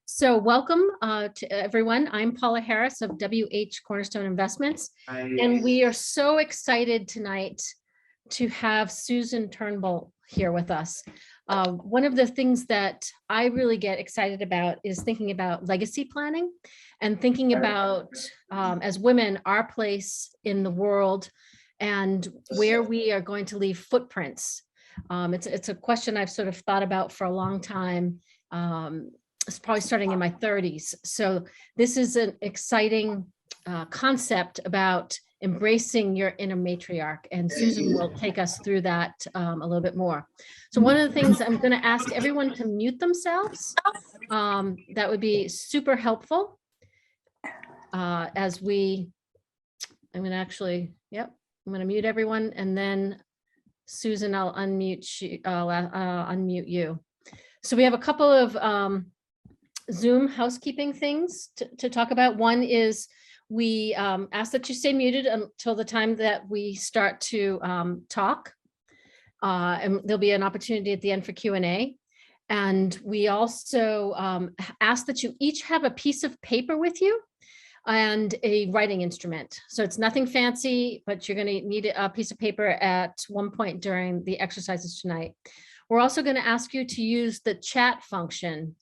So welcome to everyone. I'm Paula Harris of WH Cornerstone Investments, and we are so excited tonight to have Susan Turnbull here with us. One of the things that I really get excited about is thinking about legacy planning and thinking about, as women, our place in the world and where we are going to leave footprints. It's a question I've sort of thought about for a long time. It's probably starting in my 30s. So this is an exciting concept about embracing your inner matriarch, and Susan will take us through that a little bit more. So one of the things I'm going to ask everyone to mute themselves. That would be super helpful I'm going to mute everyone, and then Susan, I'll unmute you. Unmute you. So we have a couple of Zoom housekeeping things to talk about. One is we ask that you stay muted until the time that we start to talk. And there'll be an opportunity at the end for Q&A. And we also ask that you each have a piece of paper with you and a writing instrument. So it's nothing fancy, but you're going to need a piece of paper at one point during the exercises tonight. We're also going to ask you to use the chat function.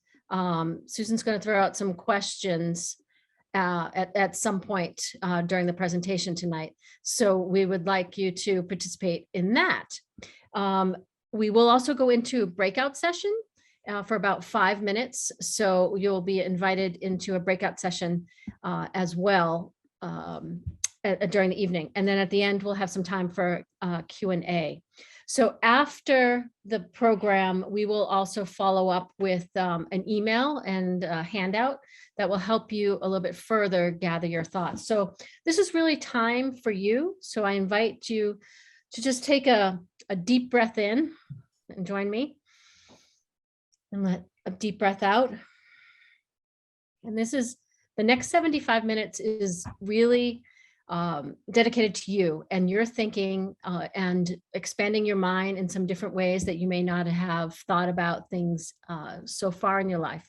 Susan's going to throw out some questions at some point during the presentation tonight. So we would like you to participate in that. We will also go into a breakout session for about 5 minutes. So you'll be invited into a breakout session as well during the evening. And then at the end, we'll have some time for Q&A. So after the program, we will also follow up with an email and a handout that will help you a little bit further gather your thoughts. So this is really time for you. So I invite you to just take a deep breath in and join me, and let a deep breath out. And this is the next 75 minutes is really dedicated to you and your thinking and expanding your mind in some different ways that you may not have thought about things so far in your life.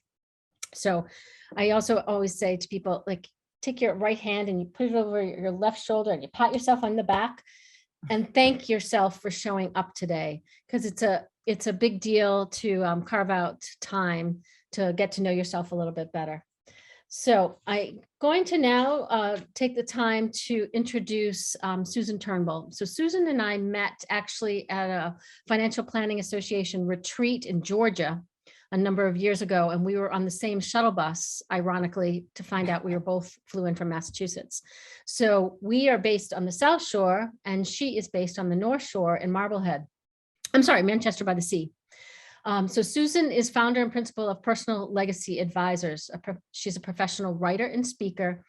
So I also always say to people, like, take your right hand and you put it over your left shoulder and you pat yourself on the back and thank yourself for showing up today, because it's a big deal to carve out time to get to know yourself a little bit better. So I'm going to now take the time to introduce Susan Turnbull. So Susan and I met actually at a Financial Planning Association retreat in Georgia a number of years ago, and we were on the same shuttle bus, ironically, to find out we were both flew in from Massachusetts. So we are based on the South Shore, and she is based on the North Shore in Manchester by the Sea. So Susan is founder and principal of Personal Legacy Advisors. She's a professional writer and speaker,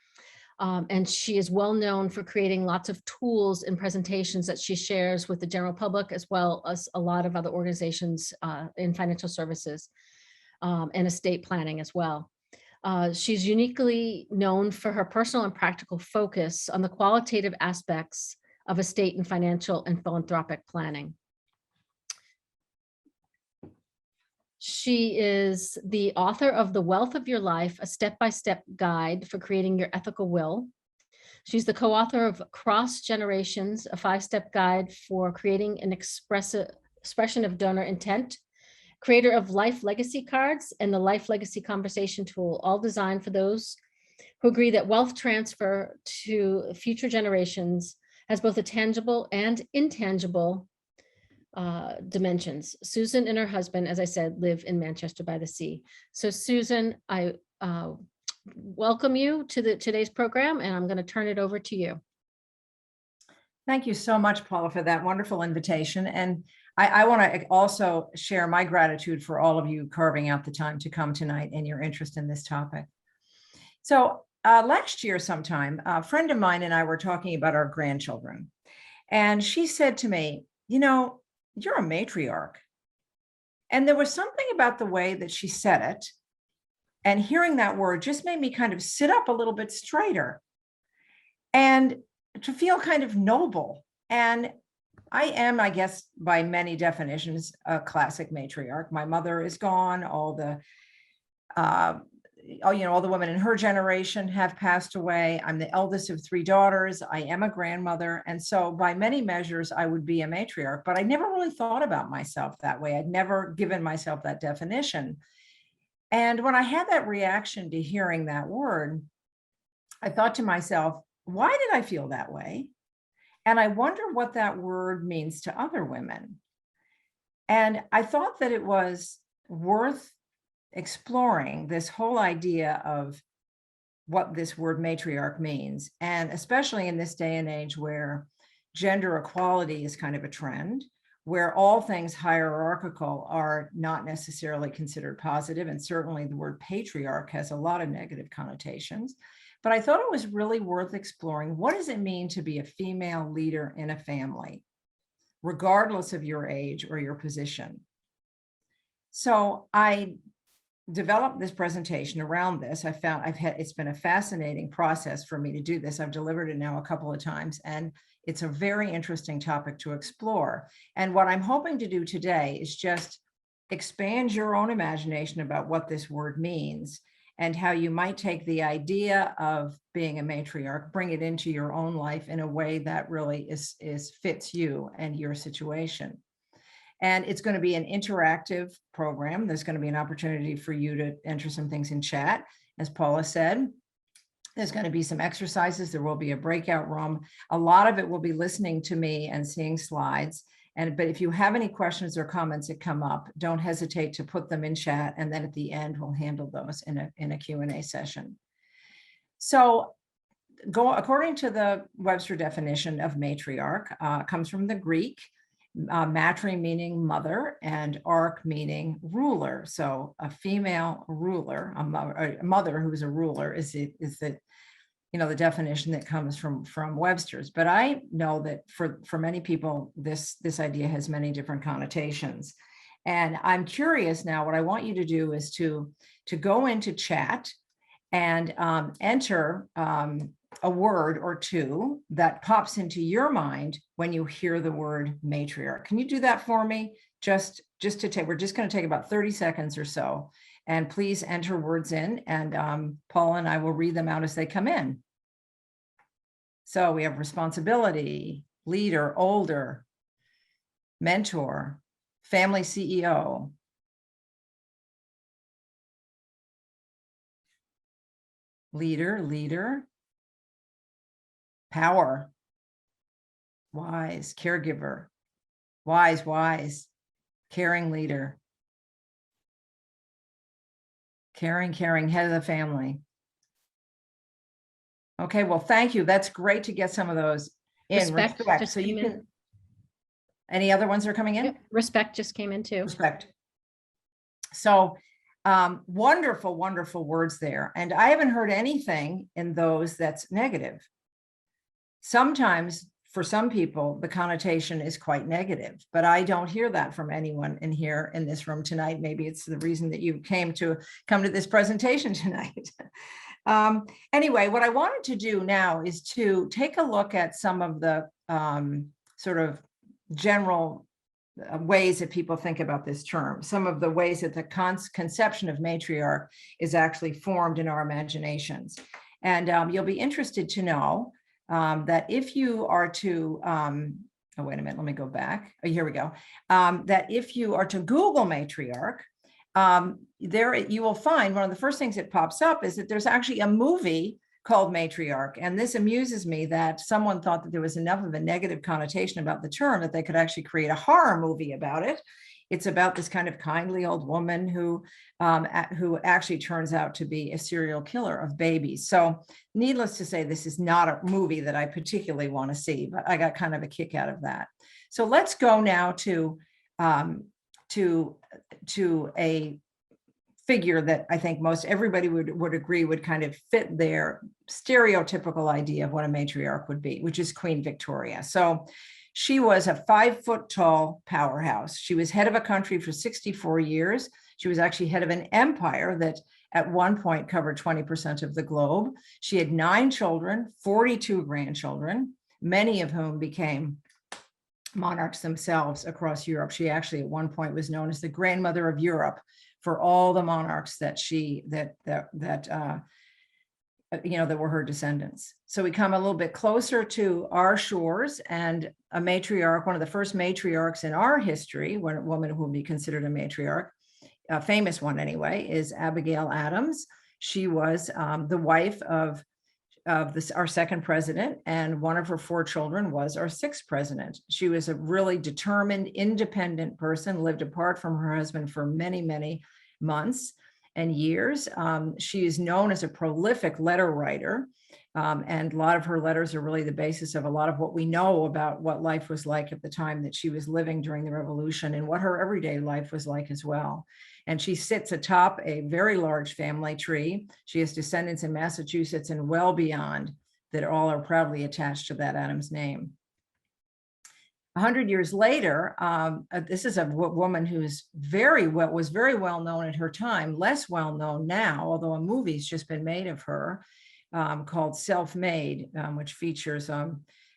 and she is well known for creating lots of tools and presentations that she shares with the general public, as well as a lot of other organizations in financial services and estate planning as well. She's uniquely known for her personal and practical focus on the qualitative aspects of estate and financial and philanthropic planning. She is the author of The Wealth of Your Life, a step-by-step guide for creating your ethical will. She's the co-author of Cross Generations, a 5-step guide for creating an expression of donor intent, creator of Life Legacy Cards and the Life Legacy Conversation Tool, all designed for those who agree that wealth transfer to future generations has both a tangible and intangible dimensions. Susan and her husband, as I said, live in Manchester by the Sea. So Susan, I welcome you to today's program, and I'm going to turn it over to you. Thank you so much, Paula, for that wonderful invitation. And I want to also share my gratitude for all of you carving out the time to come tonight and your interest in this topic. So last year sometime, a friend of mine and I were talking about our grandchildren. And she said to me, you know, you're a matriarch. And there was something about the way that she said it, and hearing that word just made me kind of sit up a little bit straighter and to feel kind of noble. And I am, I guess, by many definitions, a classic matriarch. My mother is gone. All the all the women in her generation have passed away. I'm the eldest of 3 daughters. I am a grandmother. And so by many measures, I would be a matriarch, but I never really thought about myself that way. I'd never given myself that definition. And when I had that reaction to hearing that word, I thought to myself, why did I feel that way? And I wonder what that word means to other women. And I thought that it was worth exploring this whole idea of what this word matriarch means. And especially in this day and age where gender equality is kind of a trend, where all things hierarchical are not necessarily considered positive. And certainly the word patriarch has a lot of negative connotations. But I thought it was really worth exploring. What does it mean to be a female leader in a family, regardless of your age or your position? So I developed this presentation around this. It's been a fascinating process for me to do this. I've delivered it now a couple of times, and it's a very interesting topic to explore. And what I'm hoping to do today is just expand your own imagination about what this word means and how you might take the idea of being a matriarch, bring it into your own life in a way that really fits you and your situation. And it's going to be an interactive program. There's going to be an opportunity for you to enter some things in chat. As Paula said, there's going to be some exercises. There will be a breakout room. A lot of it will be listening to me and seeing slides. But if you have any questions or comments that come up, don't hesitate to put them in chat. And then at the end, we'll handle those in a Q&A session. So according to the Webster definition of matriarch, comes from the Greek, matri meaning mother and arch meaning ruler. So a female ruler, a mother who is a ruler is the definition that comes from Webster's. But I know that for many people, this idea has many different connotations. And I'm curious now, what I want you to do is to go into chat and enter a word or two that pops into your mind when you hear the word matriarch. Can you do that for me? We're just going to take about 30 seconds or so, and please enter words in, and Paula and I will read them out as they come in. So we have responsibility, leader, older, mentor, family CEO, leader, power, wise, caregiver, wise, caring leader, caring, head of the family. Okay, well, thank you. That's great to get some of those in. Respect. So you can, any other ones that are coming in? Yep. Respect just came in too. Respect. So wonderful words there. And I haven't heard anything in those that's negative. Sometimes for some people, the connotation is quite negative, but I don't hear that from anyone in here in this room tonight. Maybe it's the reason that you come to this presentation tonight. Anyway, what I wanted to do now is to take a look at some of the sort of general ways that people think about this term, some of the ways that the conception of matriarch is actually formed in our imaginations. And you'll be interested to know that if you are to, oh, wait a minute, let me go back. Oh, here we go. That if you are to Google matriarch, there you will find one of the first things that pops up is that there's actually a movie called Matriarch. And this amuses me that someone thought that there was enough of a negative connotation about the term that they could actually create a horror movie about it. It's about this kind of kindly old woman who actually turns out to be a serial killer of babies. So needless to say, this is not a movie that I particularly want to see, but I got kind of a kick out of that. So let's go now to a figure that I think most everybody would agree would kind of fit their stereotypical idea of what a matriarch would be, which is Queen Victoria. So she was a 5-foot tall powerhouse. She was head of a country for 64 years. She was actually head of an empire that at one point covered 20% of the globe. She had 9 children, 42 grandchildren, many of whom became monarchs themselves across Europe. She actually at one point was known as the grandmother of Europe for all the monarchs that that were her descendants. So we come a little bit closer to our shores, and a matriarch, one of the first matriarchs in our history, when a woman who will be considered a matriarch, a famous one anyway, is Abigail Adams. She was the wife of our second president, and one of her 4 children was our 6th president. She was a really determined, independent person, lived apart from her husband for many, many months and years. She is known as a prolific letter writer, and a lot of her letters are really the basis of a lot of what we know about what life was like at the time that she was living during the Revolution, and what her everyday life was like as well. And she sits atop a very large family tree. She has descendants in Massachusetts and well beyond that all are proudly attached to that Adams name. 100 years later, this is a woman who was very well known at her time, less well known now, although a movie's just been made of her called Self-Made, which features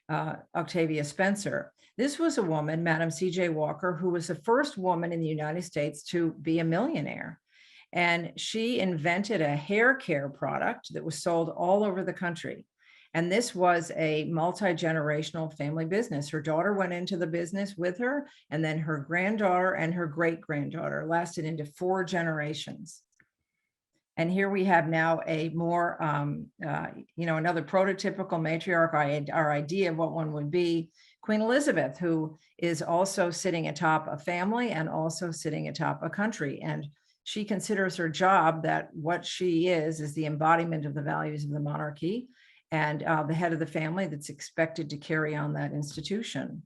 Octavia Spencer. This was a woman, Madam C.J. Walker, who was the first woman in the United States to be a millionaire. And she invented a hair care product that was sold all over the country. And this was a multi-generational family business. Her daughter went into the business with her, and then her granddaughter and her great-granddaughter, lasted into 4 generations. And here we have now a more, another prototypical matriarch, our idea of what one would be, Queen Elizabeth, who is also sitting atop a family and also sitting atop a country. And she considers her job that what she is the embodiment of the values of the monarchy, and the head of the family that's expected to carry on that institution.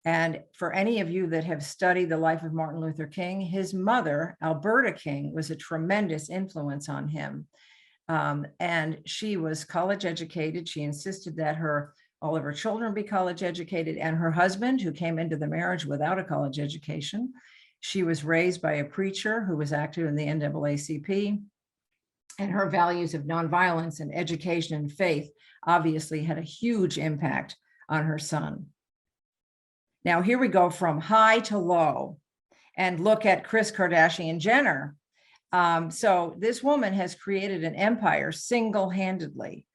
And for any of you that have studied the life of Martin Luther King, his mother, Alberta King, was a tremendous influence on him. And she was college educated. She insisted that all of her children be college educated, and her husband, who came into the marriage without a college education. She was raised by a preacher who was active in the NAACP. And her values of nonviolence and education and faith obviously had a huge impact on her son. Now, here we go from high to low, and look at Kris Kardashian Jenner. So this woman has created an empire single-handedly.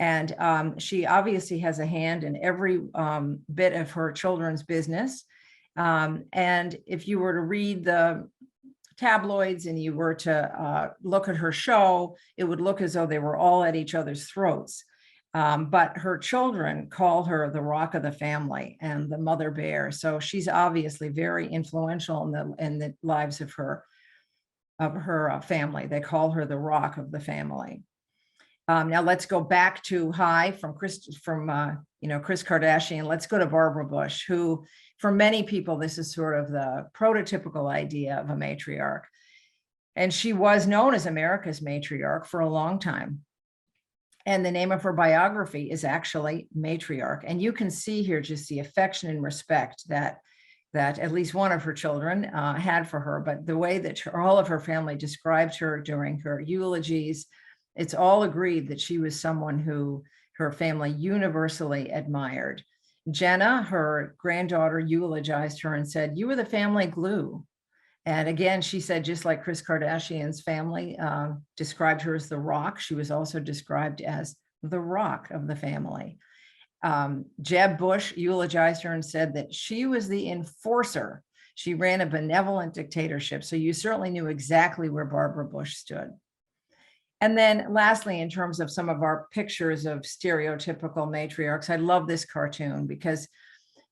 And she obviously has a hand in every bit of her children's business. And if you were to read the tabloids and you were to look at her show, it would look as though they were all at each other's throats. But her children call her the rock of the family and the mother bear. So she's obviously very influential in the lives of her family. They call her the rock of the family. Now let's go back to Kris Kardashian. Let's go to Barbara Bush, who, for many people, this is sort of the prototypical idea of a matriarch. And she was known as America's matriarch for a long time. And the name of her biography is actually Matriarch. And you can see here just the affection and respect that at least one of her children had for her. But the way that all of her family described her during her eulogies, it's all agreed that she was someone who her family universally admired. Jenna, her granddaughter, eulogized her and said, "You were the family glue." And again, she said, just like Kris Kardashian's family described her as the rock, she was also described as the rock of the family. Jeb Bush eulogized her and said that she was the enforcer. She ran a benevolent dictatorship. So you certainly knew exactly where Barbara Bush stood. And then lastly, in terms of some of our pictures of stereotypical matriarchs, I love this cartoon because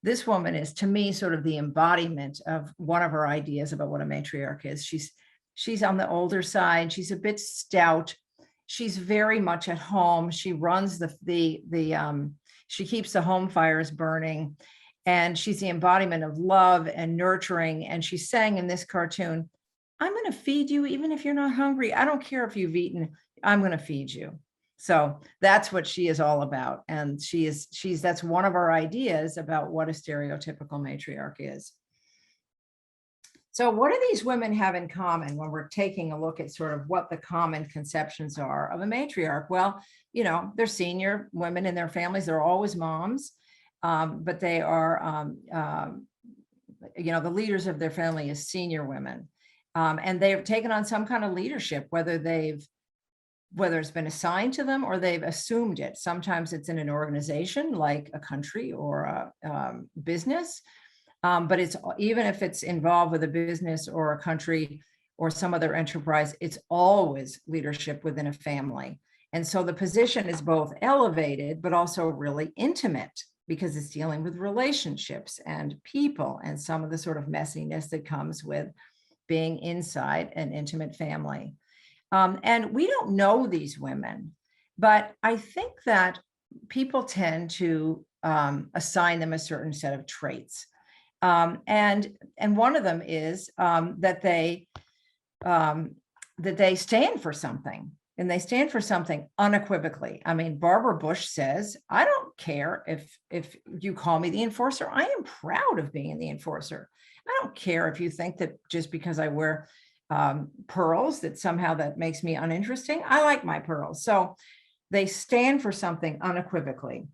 this woman is, to me, sort of the embodiment of one of her ideas about what a matriarch is. She's on the older side. She's a bit stout. She's very much at home. She runs she keeps the home fires burning, and she's the embodiment of love and nurturing. And she sang in this cartoon, "I'm going to feed you even if you're not hungry. I don't care if you've eaten, I'm going to feed you." So that's what she is all about. And that's one of our ideas about what a stereotypical matriarch is. So what do these women have in common when we're taking a look at sort of what the common conceptions are of a matriarch? Well, they're senior women in their families. They're always moms, but they are, the leaders of their family as senior women. And they've taken on some kind of leadership, whether it's been assigned to them or they've assumed it. Sometimes it's in an organization like a country or a business. But it's, even if it's involved with a business or a country or some other enterprise, it's always leadership within a family. And so the position is both elevated, but also really intimate, because it's dealing with relationships and people and some of the sort of messiness that comes with being inside an intimate family. And we don't know these women, but I think that people tend to assign them a certain set of traits. And one of them is that they stand for something, and they stand for something unequivocally. I mean, Barbara Bush says, I don't care if you call me the enforcer. I am proud of being the enforcer. I don't care if you think that just because I wear pearls that somehow that makes me uninteresting. I like my pearls. So they stand for something unequivocally.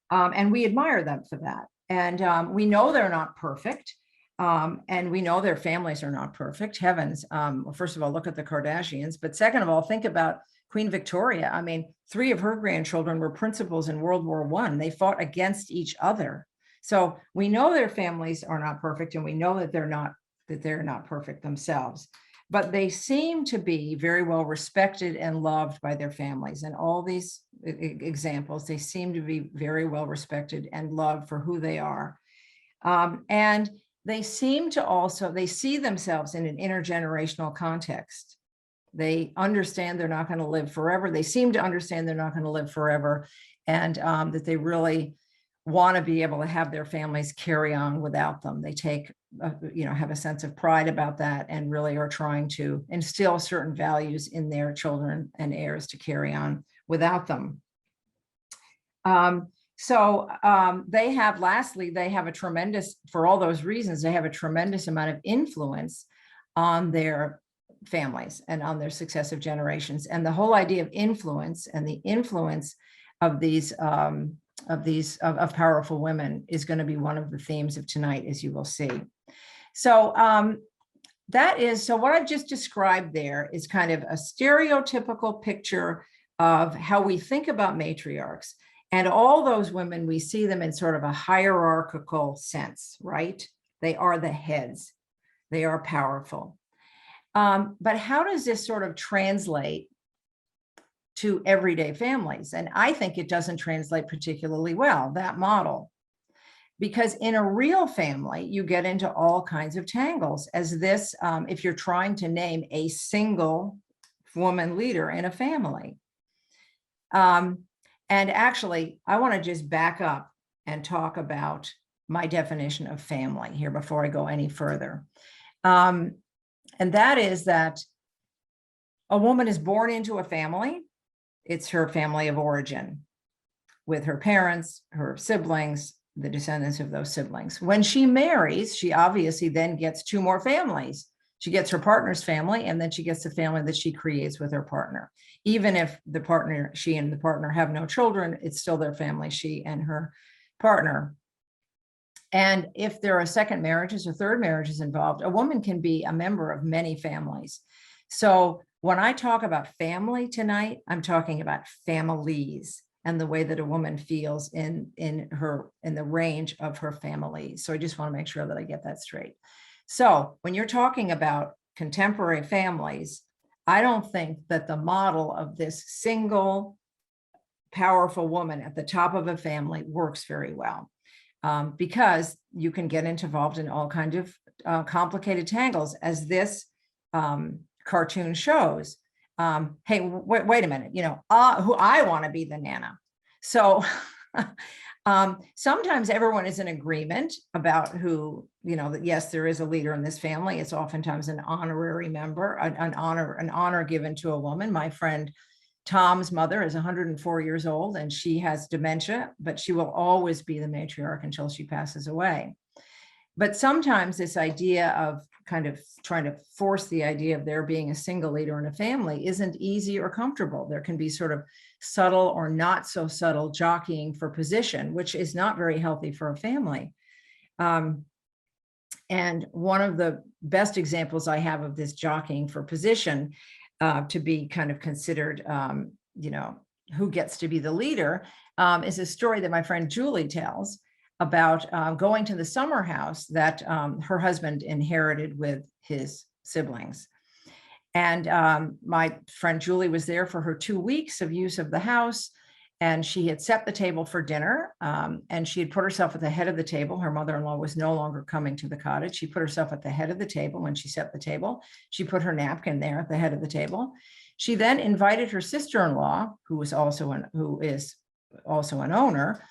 And we admire them for that. And we know they're not perfect. And we know their families are not perfect. Heavens. Well, first of all, look at the Kardashians. But second of all, think about Queen Victoria. I mean, 3 of her grandchildren were principals in World War I. They fought against each other. So we know their families are not perfect, and we know that they're not perfect themselves. But they seem to be very well respected and loved by their families. And all these examples, they seem to be very well respected and loved for who they are. And they seem to also, they see themselves in an intergenerational context. They understand they're not going to live forever. They seem to understand they're not going to live forever, and that they really want to be able to have their families carry on without them. They take, have a sense of pride about that, and really are trying to instill certain values in their children and heirs to carry on without them. They have a tremendous, for all those reasons, they have a tremendous amount of influence on their families and on their successive generations. And the whole idea of influence and the influence of these powerful women is going to be one of the themes of tonight, as you will see. So what I've just described there is kind of a stereotypical picture of how we think about matriarchs. And all those women, we see them in sort of a hierarchical sense, right? They are the heads. They are powerful. But how does this sort of translate to everyday families? And I think it doesn't translate particularly well, that model. Because in a real family, you get into all kinds of tangles, as this, if you're trying to name a single woman leader in a family. And actually, I want to just back up and talk about my definition of family here before I go any further. And that is that a woman is born into a family. It's her family of origin, with her parents, her siblings, the descendants of those siblings. When she marries, she obviously then gets 2 more families. She gets her partner's family, and then she gets the family that she creates with her partner. Even if she and the partner have no children, it's still their family, she and her partner. And if there are second marriages or third marriages involved, a woman can be a member of many families. So when I talk about family tonight, I'm talking about families and the way that a woman feels in the range of her family. So I just want to make sure that I get that straight. So when you're talking about contemporary families, I don't think that the model of this single powerful woman at the top of a family works very well, because you can get involved in all kinds of complicated tangles, as this cartoon shows. Hey, wait a minute, who I want to be the Nana. So sometimes everyone is in agreement about who, that yes, there is a leader in this family. It's oftentimes an honorary member, an honor given to a woman. My friend Tom's mother is 104 years old, and she has dementia, but she will always be the matriarch until she passes away. But sometimes this idea of kind of trying to force the idea of there being a single leader in a family isn't easy or comfortable. There can be sort of subtle or not so subtle jockeying for position, which is not very healthy for a family. And one of the best examples I have of this jockeying for position to be kind of considered, who gets to be the leader, is a story that my friend Julie tells about going to the summer house that her husband inherited with his siblings. And my friend Julie was there for her 2 weeks of use of the house. And she had set the table for dinner, and she had put herself at the head of the table. Her mother-in-law was no longer coming to the cottage. She put herself at the head of the table when she set the table. She put her napkin there at the head of the table. She then invited her sister-in-law, who is also an owner,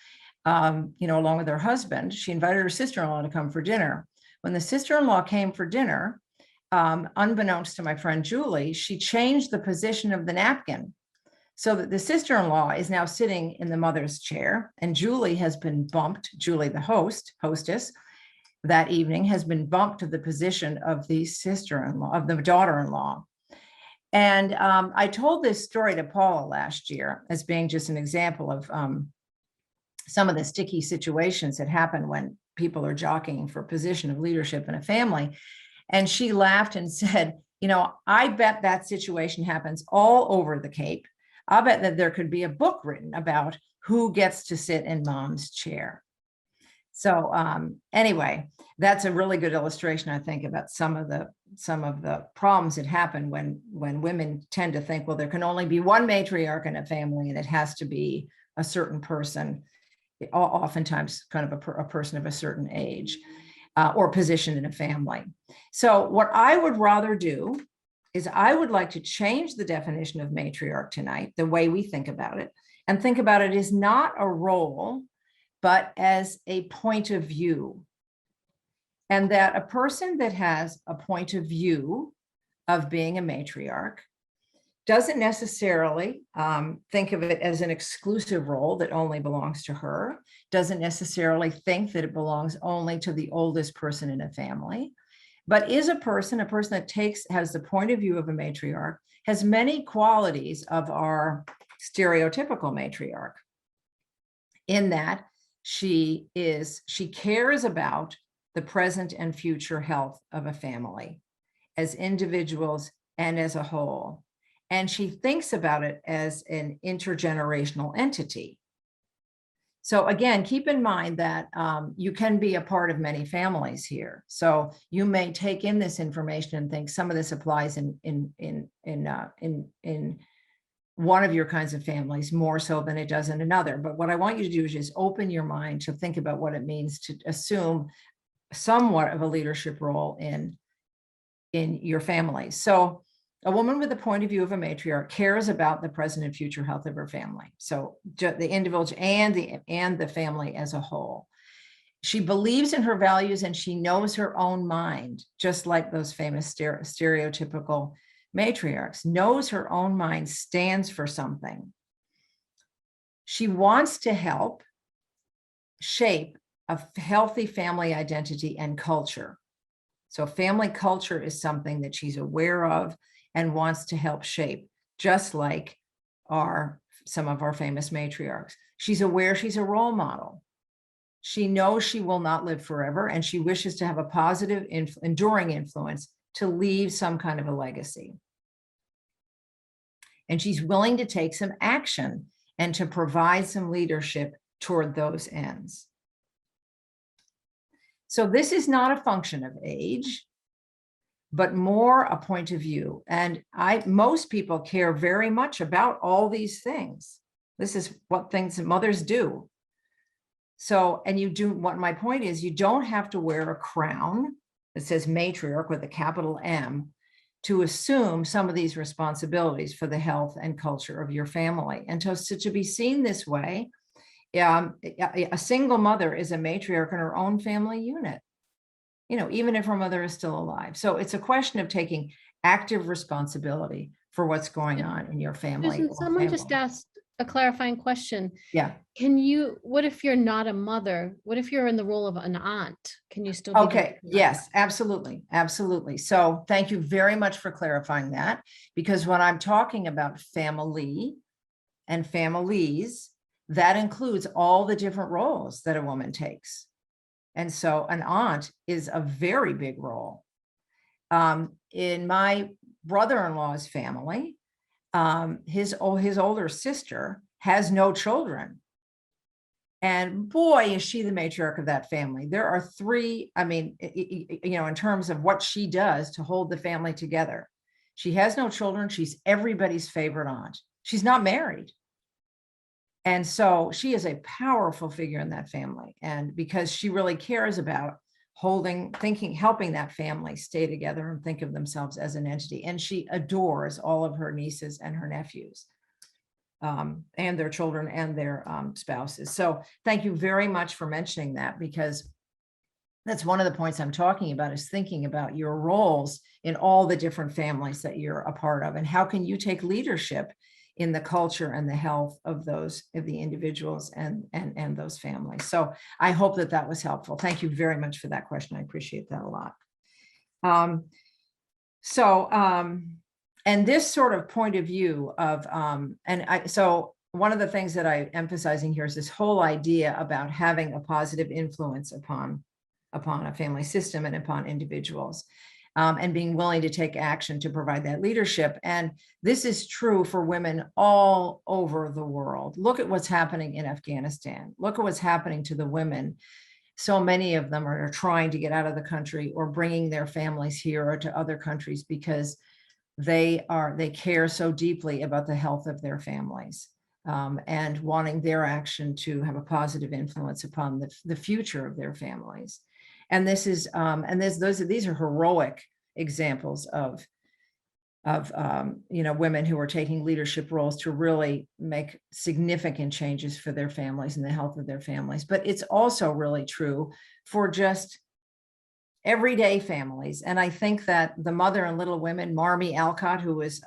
along with her husband. She invited her sister-in-law to come for dinner. When the sister-in-law came for dinner, unbeknownst to my friend Julie, she changed the position of the napkin so that the sister-in-law is now sitting in the mother's chair, and Julie has been bumped. Julie, the hostess, that evening has been bumped to the position of the sister-in-law, of the daughter-in-law. And I told this story to Paula last year as being just an example of some of the sticky situations that happen when people are jockeying for position of leadership in a family. And she laughed and said, I bet that situation happens all over the Cape. I'll bet that there could be a book written about who gets to sit in mom's chair. So anyway, that's a really good illustration, I think, about some of the problems that happen when women tend to think, well, there can only be one matriarch in a family, and it has to be a certain person, oftentimes kind of a person of a certain age or position in a family. So what I would rather do is I would like to change the definition of matriarch tonight, the way we think about it, and think about it as not a role, but as a point of view. And that a person that has a point of view of being a matriarch doesn't necessarily think of it as an exclusive role that only belongs to her, doesn't necessarily think that it belongs only to the oldest person in a family, but is a person that has the point of view of a matriarch, has many qualities of our stereotypical matriarch, in that she cares about the present and future health of a family as individuals and as a whole. And she thinks about it as an intergenerational entity. So again, keep in mind that you can be a part of many families here. So you may take in this information and think some of this applies in one of your kinds of families more so than it does in another. But what I want you to do is just open your mind to think about what it means to assume somewhat of a leadership role in your family. So a woman with the point of view of a matriarch cares about the present and future health of her family. So the individual and the family as a whole. She believes in her values and she knows her own mind, just like those famous stereotypical matriarchs, knows her own mind, stands for something. She wants to help shape a healthy family identity and culture. So family culture is something that she's aware of and wants to help shape, just like some of our famous matriarchs. She's aware she's a role model. She knows she will not live forever, and she wishes to have a positive, enduring influence to leave some kind of a legacy. And she's willing to take some action and to provide some leadership toward those ends. So this is not a function of age, but more a point of view. And most people care very much about all these things. This is what things that mothers do. So, what my point is, you don't have to wear a crown that says matriarch with a capital M to assume some of these responsibilities for the health and culture of your family. And to be seen this way, a single mother is a matriarch in her own family unit, even if her mother is still alive. So it's a question of taking active responsibility for what's going on in your family. Susan, someone just asked a clarifying question. Yeah. What if you're not a mother? What if you're in the role of an aunt? Can you still be? Okay. Yes, absolutely. Absolutely. So thank you very much for clarifying that, because when I'm talking about family and families, that includes all the different roles that a woman takes. And so an aunt is a very big role. In my brother-in-law's family, his older sister has no children. And boy, is she the matriarch of that family. There are three, I mean, in terms of what she does to hold the family together. She has no children. She's everybody's favorite aunt. She's not married. And so she is a powerful figure in that family. And because she really cares about helping that family stay together and think of themselves as an entity. And she adores all of her nieces and her nephews, and their children and their spouses. So thank you very much for mentioning that, because that's one of the points I'm talking about, is thinking about your roles in all the different families that you're a part of, and how can you take leadership in the culture and the health of the individuals and those families. So I hope that was helpful. Thank you very much for that question. I appreciate that a lot. And this sort of point of view of, so one of the things that I'm emphasizing here is this whole idea about having a positive influence upon a family system and upon individuals. And being willing to take action to provide that leadership. And this is true for women all over the world. Look at what's happening in Afghanistan. Look at what's happening to the women. So many of them are trying to get out of the country or bringing their families here or to other countries because they care so deeply about the health of their families, and wanting their action to have a positive influence upon the future of their families. And this is, these are heroic examples of women who are taking leadership roles to really make significant changes for their families and the health of their families. But it's also really true for just everyday families. And I think that the mother in Little Women, Marmee Alcott, who is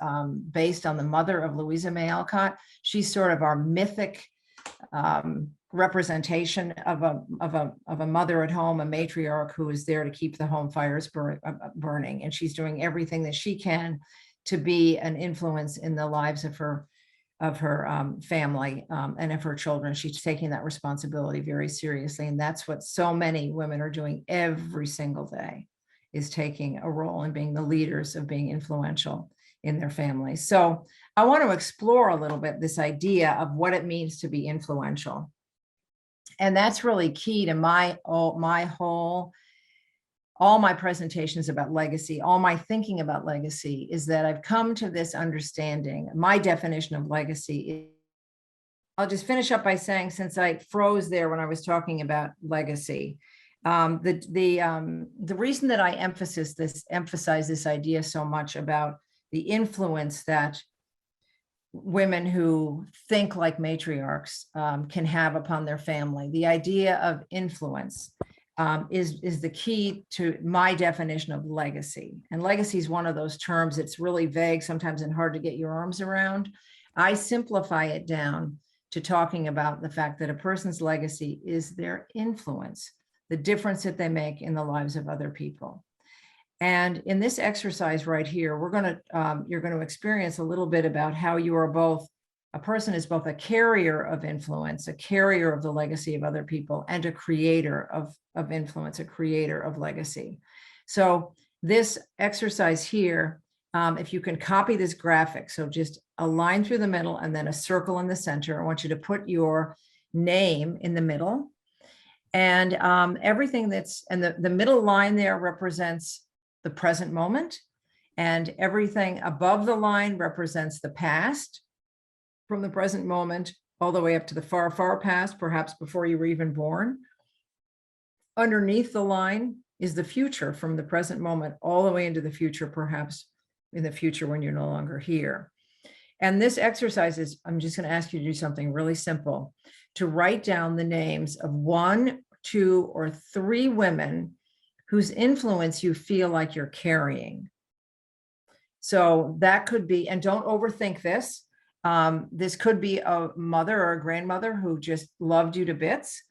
based on the mother of Louisa May Alcott, she's sort of our mythic representation of a mother at home, a matriarch who is there to keep the home fires burning. And she's doing everything that she can to be an influence in the lives of her family and of her children. She's taking that responsibility very seriously. And that's what so many women are doing every single day, is taking a role and being the leaders of being influential in their families. So I want to explore a little bit this idea of what it means to be influential. And that's really key to all my presentations about legacy, all my thinking about legacy, is that I've come to this understanding. My definition of legacy is, I'll just finish up by saying, since I froze there when I was talking about legacy, the reason that I emphasize this idea so much about the influence that women who think like matriarchs can have upon their family, the idea of influence is the key to my definition of legacy. And legacy is one of those terms that's really vague sometimes and hard to get your arms around. I simplify it down to talking about the fact that a person's legacy is their influence, the difference that they make in the lives of other people. And in this exercise right here, you're going to experience a little bit about how you are a person is both a carrier of influence, a carrier of the legacy of other people, and a creator of influence, a creator of legacy. So this exercise here, if you can copy this graphic, so just a line through the middle and then a circle in the center. I want you to put your name in the middle, and everything the middle line there represents the present moment, and everything above the line represents the past, from the present moment all the way up to the far, far past, perhaps before you were even born. Underneath the line is the future, from the present moment all the way into the future, perhaps in the future when you're no longer here. And this exercise is, I'm just going to ask you to do something really simple, to write down the names of 1, 2, or 3 women whose influence you feel like you're carrying. So that could be, and don't overthink this. This could be a mother or a grandmother who just loved you to bits.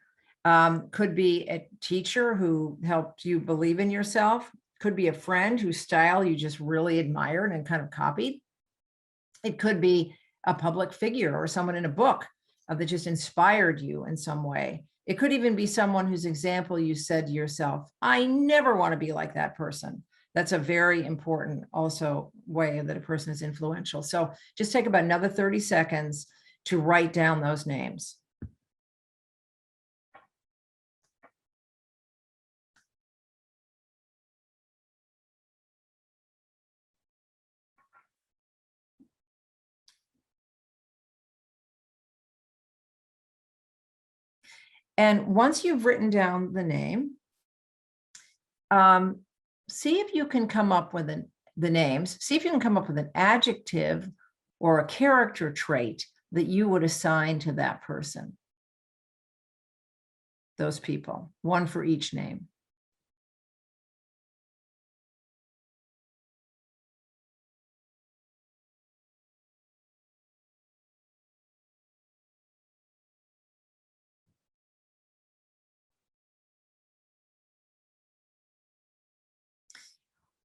Could be a teacher who helped you believe in yourself. Could be a friend whose style you just really admired and kind of copied. It could be a public figure or someone in a book that just inspired you in some way. It could even be someone whose example you said to yourself, I never want to be like that person. That's a very important also way that a person is influential. So just take about another 30 seconds to write down those names. And once you've written down the name, see if you can come up with the names, see if you can come up with an adjective or a character trait that you would assign to that person. Those people, one for each name.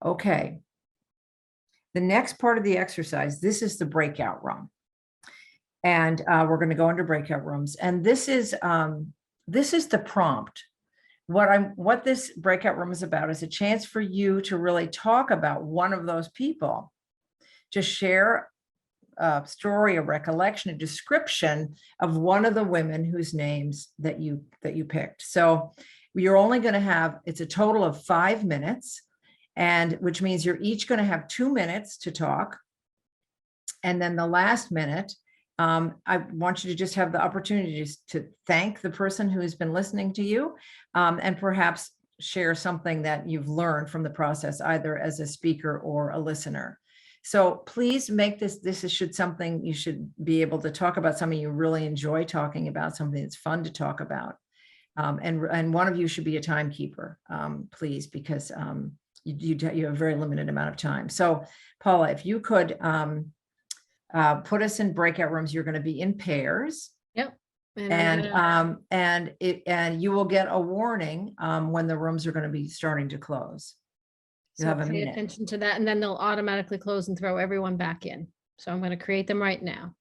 Okay. The next part of the exercise, this is the breakout room. And we're going to go into breakout rooms. And this is the prompt. What this breakout room is about is a chance for you to really talk about one of those people, to share a story, a recollection, a description of one of the women whose names that you picked. So you're only going to have, it's a total of 5 minutes, and which means you're each going to have 2 minutes to talk. And then the last minute, I want you to just have the opportunity to thank the person who has been listening to you, and perhaps share something that you've learned from the process, either as a speaker or a listener. So please make this should something you should be able to talk about, something you really enjoy talking about, something that's fun to talk about. And one of you should be a timekeeper, please, because you have a very limited amount of time. So Paula, if you could put us in breakout rooms, you're going to be in pairs. Yep. And you will get a warning when the rooms are going to be starting to close. You So have a pay minute. attention to that, and then they'll automatically close and throw everyone back in. So I'm going to create them right now.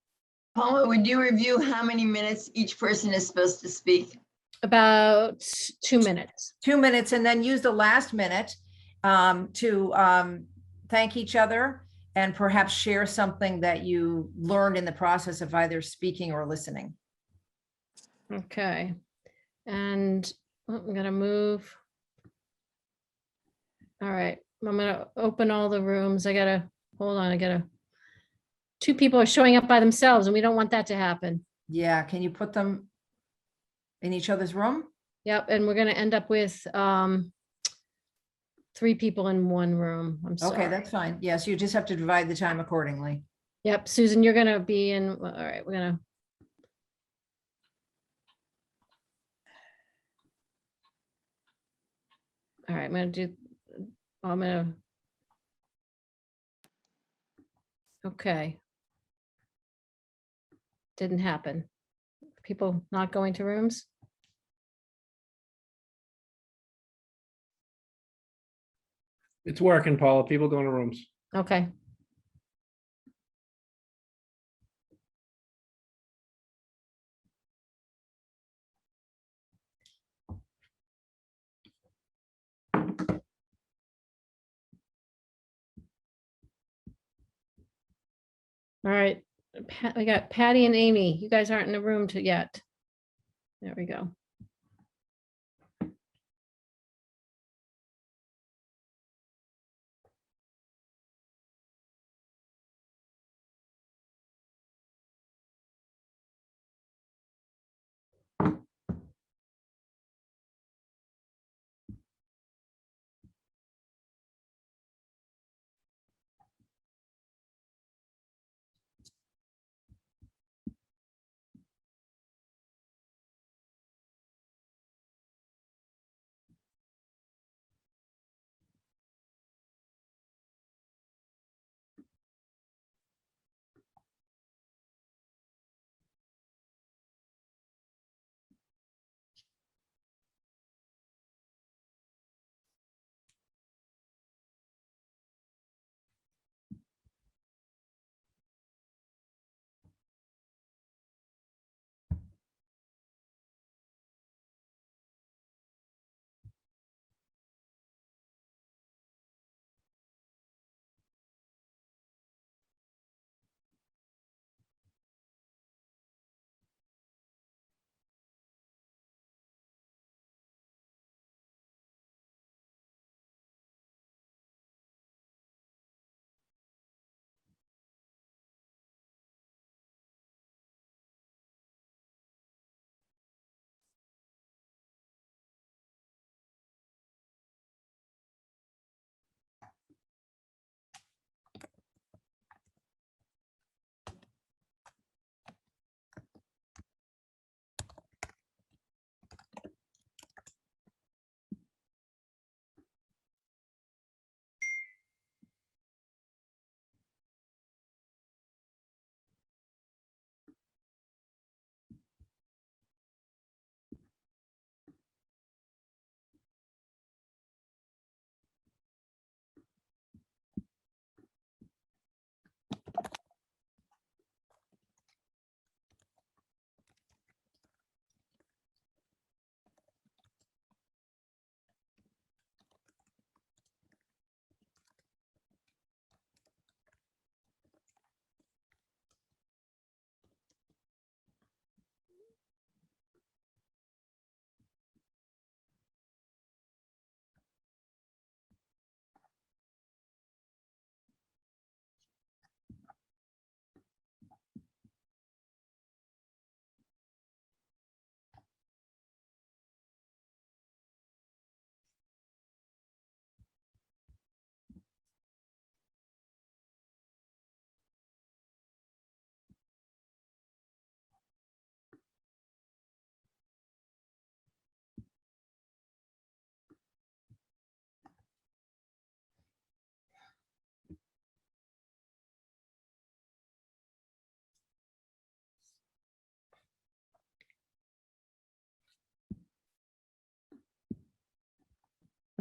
Paula, would you review how many minutes each person is supposed to speak? About 2 minutes. 2 minutes, and then use the last minute to thank each other and perhaps share something that you learned in the process of either speaking or listening. Okay. And I'm going to move. All right. I'm going to open all the rooms. Hold on. 2 people are showing up by themselves, and we don't want that to happen. Yeah. Can you put them in each other's room? Yep. And we're going to end up with 3 people in one room. I'm sorry. Okay, that's fine. Yes, you just have to divide the time accordingly. Yep. Susan, you're going to be in. All right. We're going to. All right. Okay. Didn't happen. People not going to rooms? It's working, Paula. People going to rooms. Okay. All right. We got Patty and Amy. You guys aren't in the room yet. There we go.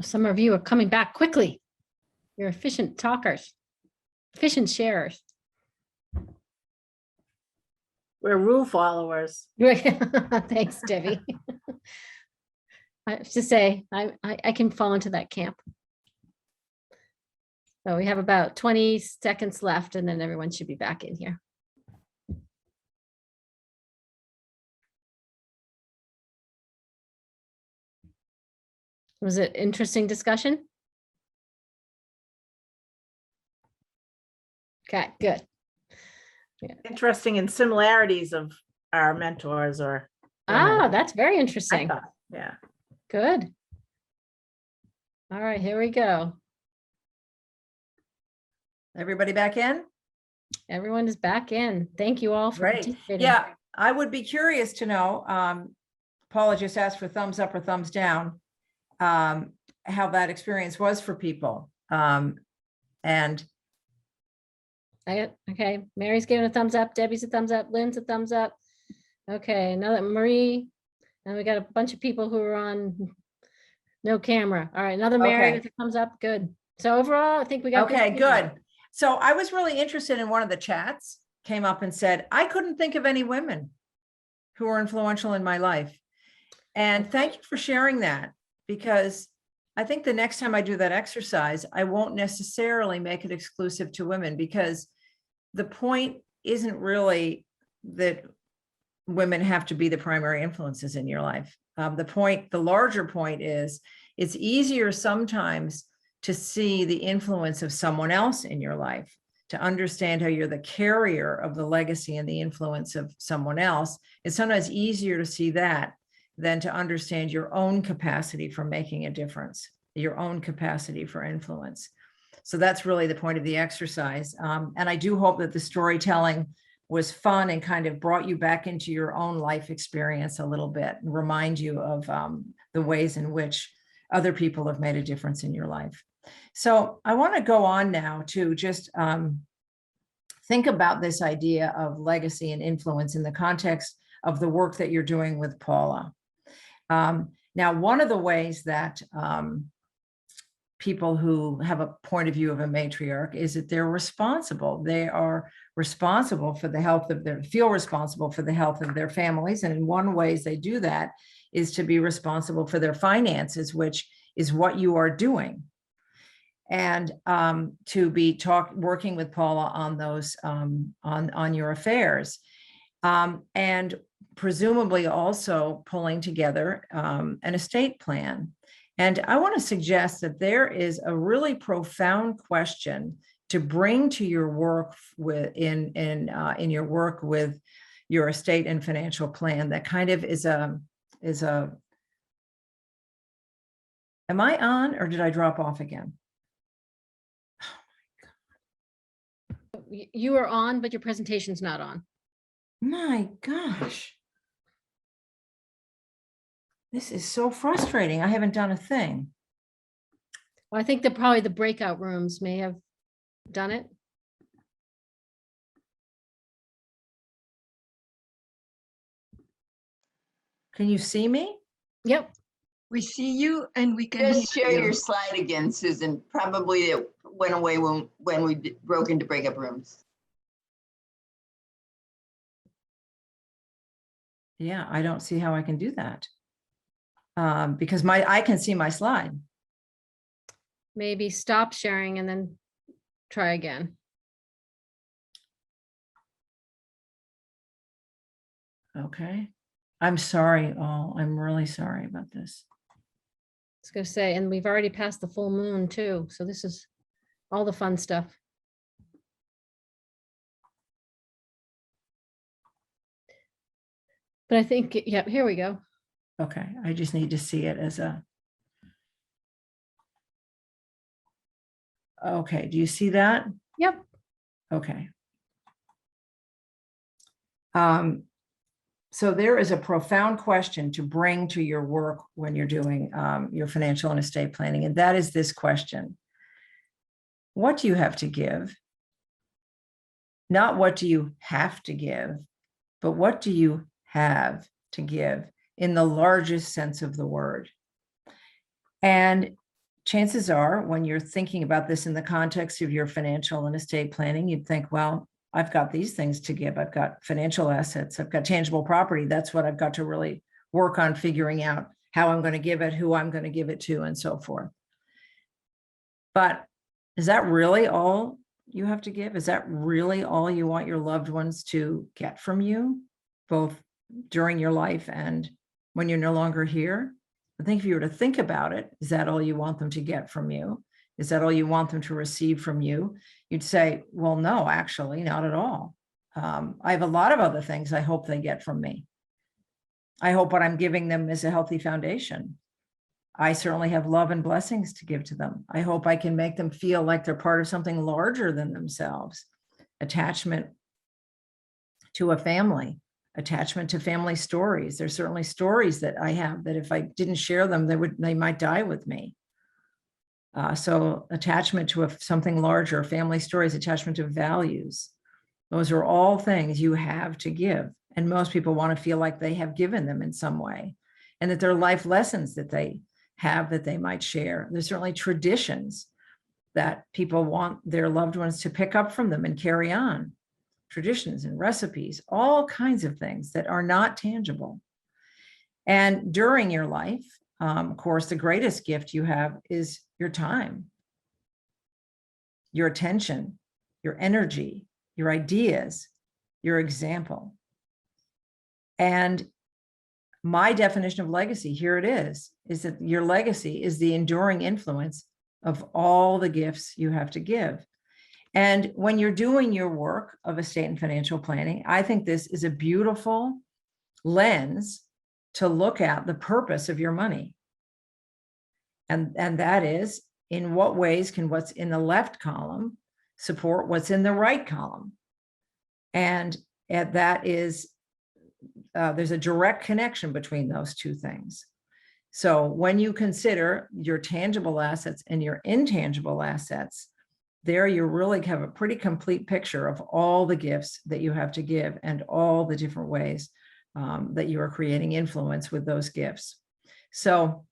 Some of you are coming back quickly. You're efficient talkers, efficient sharers. We're rule followers. Thanks, Debbie. I have to say, I can fall into that camp. So we have about 20 seconds left and then everyone should be back in here. Was it interesting discussion? Okay, good. Interesting in similarities of our mentors or. Ah, that's very I interesting. thought, yeah. Good. All right, here we go. Everybody back in? Everyone is back in. Thank you all for Great. participating. Yeah, I would be curious to know, Paula just asked for thumbs up or thumbs down, how that experience was for people. And Okay, Mary's giving a thumbs up, Debbie's a thumbs up, Lynn's a thumbs up. Okay, another Marie, and we got a bunch of people who are on no camera. All right, another Mary Okay. with a thumbs up, good. So overall, I think we got. okay, feedback. good. So I was really interested in one of the chats, came up and said, I couldn't think of any women who were influential in my life. And thank you for sharing that, because I think the next time I do that exercise, I won't necessarily make it exclusive to women, because the point isn't really that women have to be the primary influences in your life. The larger point is it's easier sometimes to see the influence of someone else in your life, to understand how you're the carrier of the legacy and the influence of someone else. It's sometimes easier to see that than to understand your own capacity for making a difference, your own capacity for influence. So that's really the point of the exercise. And I do hope that the storytelling was fun and kind of brought you back into your own life experience a little bit and remind you of the ways in which other people have made a difference in your life. So I want to go on now to just think about this idea of legacy and influence in the context of the work that you're doing with Paula. Now, one of the ways that people who have a point of view of a matriarch is that they're responsible. They are responsible for the health of feel responsible for the health of their families. And in one ways they do that is to be responsible for their finances, which is what you are doing. And to be working with Paula on those, on your affairs. And presumably also pulling together an estate plan. And I want to suggest that there is a really profound question to bring to your work in your work with your estate and financial plan that kind of is a, am I on or did I drop off again? You are on, but your presentation's not on. My gosh. This is so frustrating. I haven't done a thing. Well, I think that probably the breakout rooms may have done it. Can you see me? Yep. We see you and we can Just hear share you. your slide again, Susan. Probably it went away when we broke into breakup rooms. Yeah, I don't see how I can do that. Because I can see my slide. Maybe stop sharing and then try again. Okay. I'm sorry, all. I'm really sorry about this. I was gonna say, and we've already passed the full moon too, so this is all the fun stuff. But I think, yeah, here we go. Okay, I just need to see it as a. Okay, do you see that? Yep. Okay. So there is a profound question to bring to your work when you're doing your financial and estate planning, and that is this question. What do you have to give? Not what do you have to give, but what do you have to give in the largest sense of the word? And chances are when you're thinking about this in the context of your financial and estate planning, you'd think, well, I've got these things to give. I've got financial assets. I've got tangible property. That's what I've got to really work on figuring out how I'm going to give it, who I'm going to give it to, and so forth. But is that really all you have to give? Is that really all you want your loved ones to get from you, both during your life and when you're no longer here? I think if you were to think about it, is that all you want them to get from you? Is that all you want them to receive from you? You'd say, well, no, actually, not at all. I have a lot of other things I hope they get from me. I hope what I'm giving them is a healthy foundation. I certainly have love and blessings to give to them. I hope I can make them feel like they're part of something larger than themselves. Attachment to a family, attachment to family stories. There's certainly stories that I have that if I didn't share them, they might die with me. So attachment to something larger, family stories, attachment to values. Those are all things you have to give. And most people want to feel like they have given them in some way, and that there are life lessons that they have that they might share. There's certainly traditions that people want their loved ones to pick up from them and carry on. Traditions and recipes, all kinds of things that are not tangible. And during your life, of course, the greatest gift you have is your time, your attention, your energy, your ideas, your example. And my definition of legacy, here it is that your legacy is the enduring influence of all the gifts you have to give. And when you're doing your work of estate and financial planning, I think this is a beautiful lens to look at the purpose of your money. And that is, in what ways can what's in the left column support what's in the right column? And that is, there's a direct connection between those two things. So when you consider your tangible assets and your intangible assets, there you really have a pretty complete picture of all the gifts that you have to give and all the different ways that you are creating influence with those gifts. So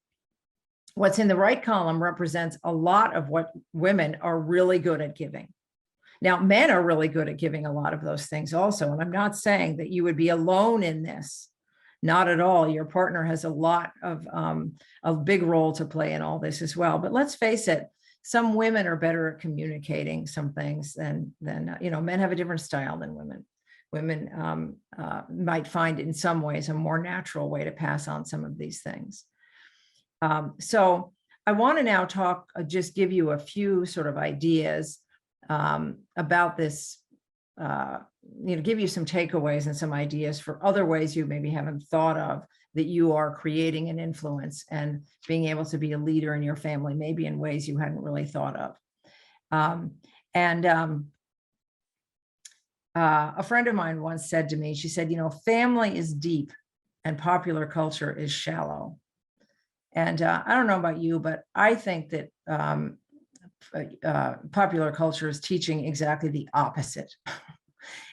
what's in the right column represents a lot of what women are really good at giving. Now, men are really good at giving a lot of those things also. And I'm not saying that you would be alone in this. Not at all. Your partner has a lot of a big role to play in all this as well. But let's face it, some women are better at communicating some things than men have a different style than women. Women might find in some ways a more natural way to pass on some of these things. So I want to now just give you a few sort of ideas about this, give you some takeaways and some ideas for other ways you maybe haven't thought of that you are creating an influence and being able to be a leader in your family, maybe in ways you hadn't really thought of. A friend of mine once said to me, she said, family is deep and popular culture is shallow. And I don't know about you, but I think that popular culture is teaching exactly the opposite.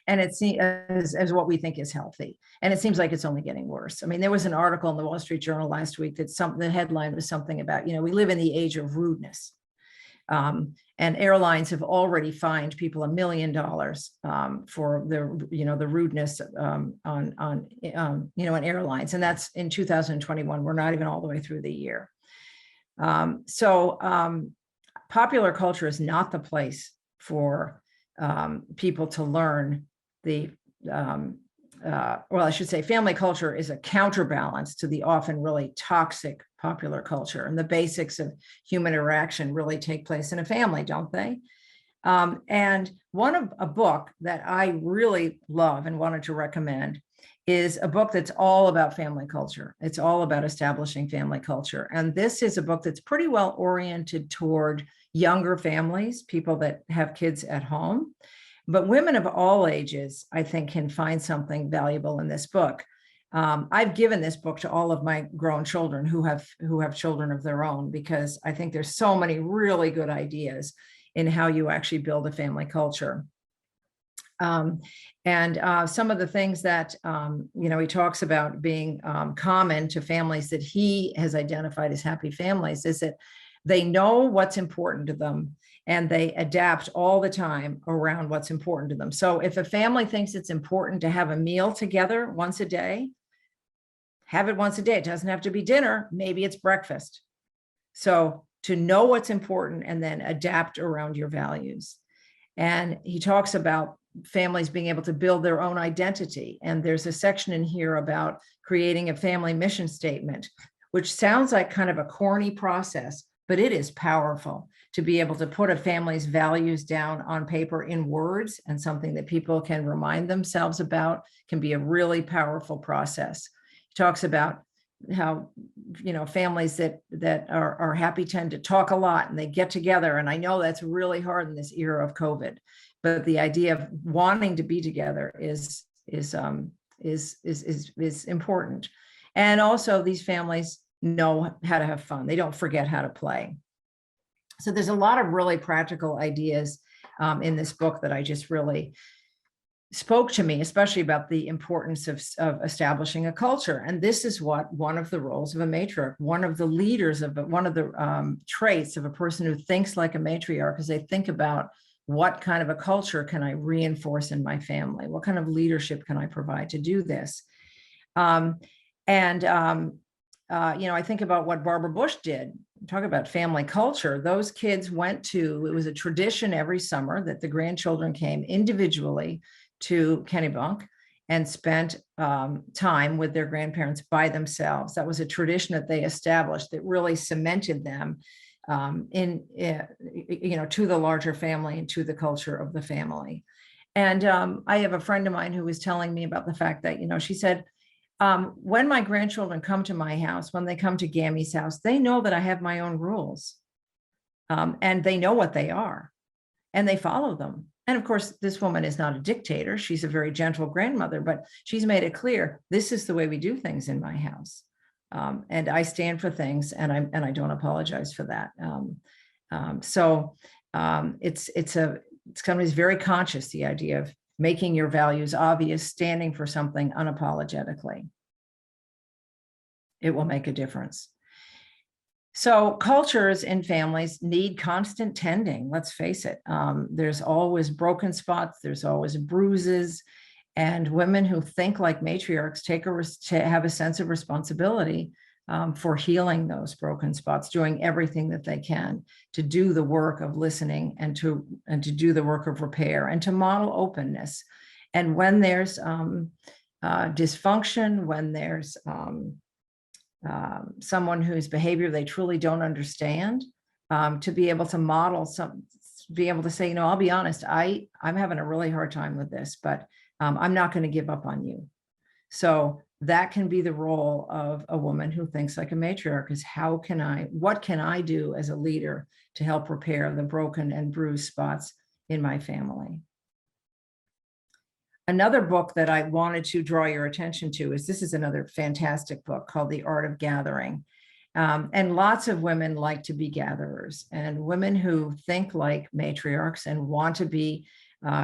And it's as what we think is healthy. And it seems like it's only getting worse. I mean, there was an article in the Wall Street Journal last week that the headline was something about, we live in the age of rudeness. And airlines have already fined people $1 million for the rudeness in airlines. And that's in 2021. We're not even all the way through the year. Popular culture is not the place for people to learn I should say family culture is a counterbalance to the often really toxic popular culture. And the basics of human interaction really take place in a family, don't they? And a book that I really love and wanted to recommend is a book that's all about family culture. It's all about establishing family culture. And this is a book that's pretty well oriented toward younger families, people that have kids at home. But women of all ages, I think, can find something valuable in this book. I've given this book to all of my grown children who have children of their own, because I think there's so many really good ideas in how you actually build a family culture. And some of the things that, he talks about being common to families that he has identified as happy families is that They know what's important to them and they adapt all the time around what's important to them. So if a family thinks it's important to have a meal together once a day, have it once a day. It doesn't have to be dinner. Maybe it's breakfast. So to know what's important and then adapt around your values. And he talks about families being able to build their own identity. And there's a section in here about creating a family mission statement, which sounds like kind of a corny process, but it is powerful to be able to put a family's values down on paper in words, and something that people can remind themselves about can be a really powerful process. He talks about how, families that are happy tend to talk a lot and they get together. And I know that's really hard in this era of COVID, but the idea of wanting to be together is important. And also these families know how to have fun. They don't forget how to play. So there's a lot of really practical ideas in this book that I just really spoke to me, especially about the importance of establishing a culture. And this is what one of the roles of a matriarch, one of the leaders of one of the traits of a person who thinks like a matriarch, is they think about what kind of a culture can I reinforce in my family? What kind of leadership can I provide to do this? I think about what Barbara Bush did. Talk about family culture. Those kids it was a tradition every summer that the grandchildren came individually to Kennebunk and spent time with their grandparents by themselves. That was a tradition that they established that really cemented them to the larger family and to the culture of the family. And I have a friend of mine who was telling me about the fact that, she said, when my grandchildren come to my house, when they come to Gammy's house, they know that I have my own rules, and they know what they are and they follow them. And of course, this woman is not a dictator. She's a very gentle grandmother, but she's made it clear, this is the way we do things in my house. And I stand for things, and I don't apologize for that. Somebody's very conscious, the idea of making your values obvious, standing for something unapologetically. It will make a difference. So cultures in families need constant tending. Let's face it. There's always broken spots. There's always bruises. And women who think like matriarchs have a sense of responsibility for healing those broken spots, doing everything that they can to do the work of listening and to do the work of repair and to model openness. And when there's dysfunction, when there's someone whose behavior they truly don't understand, to be able to model be able to say, I'll be honest, I'm having a really hard time with this, but I'm not going to give up on you. So that can be the role of a woman who thinks like a matriarch, is what can I do as a leader to help repair the broken and bruised spots in my family? Another book that I wanted to draw your attention to this is another fantastic book called The Art of Gathering. And lots of women like to be gatherers, and women who think like matriarchs and want to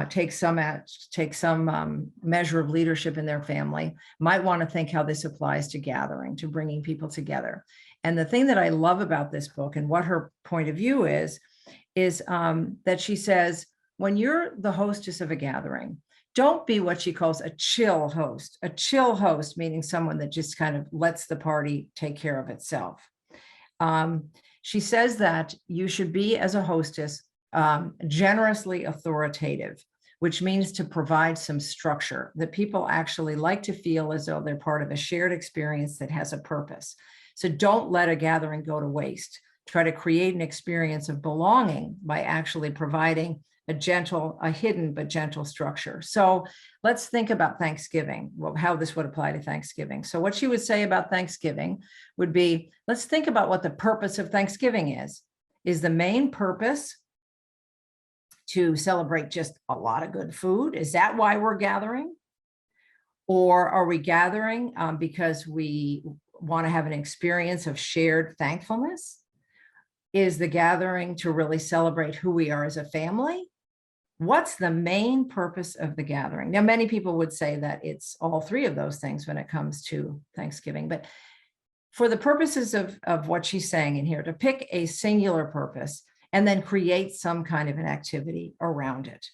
take some measure of leadership in their family might want to think how this applies to gathering, to bringing people together. And the thing that I love about this book and what her point of view is that she says, when you're the hostess of a gathering, don't be what she calls a chill host. A chill host meaning someone that just kind of lets the party take care of itself. She says that you should be, as a hostess, generously authoritative, which means to provide some structure, that people actually like to feel as though they're part of a shared experience that has a purpose. So don't let a gathering go to waste. Try to create an experience of belonging by actually providing a hidden but gentle structure. So let's think about Thanksgiving, how this would apply to Thanksgiving. So what she would say about Thanksgiving would be, let's think about what the purpose of Thanksgiving is. Is the main purpose to celebrate just a lot of good food? Is that why we're gathering? Or are we gathering because we want to have an experience of shared thankfulness? Is the gathering to really celebrate who we are as a family? What's the main purpose of the gathering? Now, many people would say that it's all three of those things when it comes to Thanksgiving, but for the purposes of what she's saying in here, to pick a singular purpose and then create some kind of an activity around it.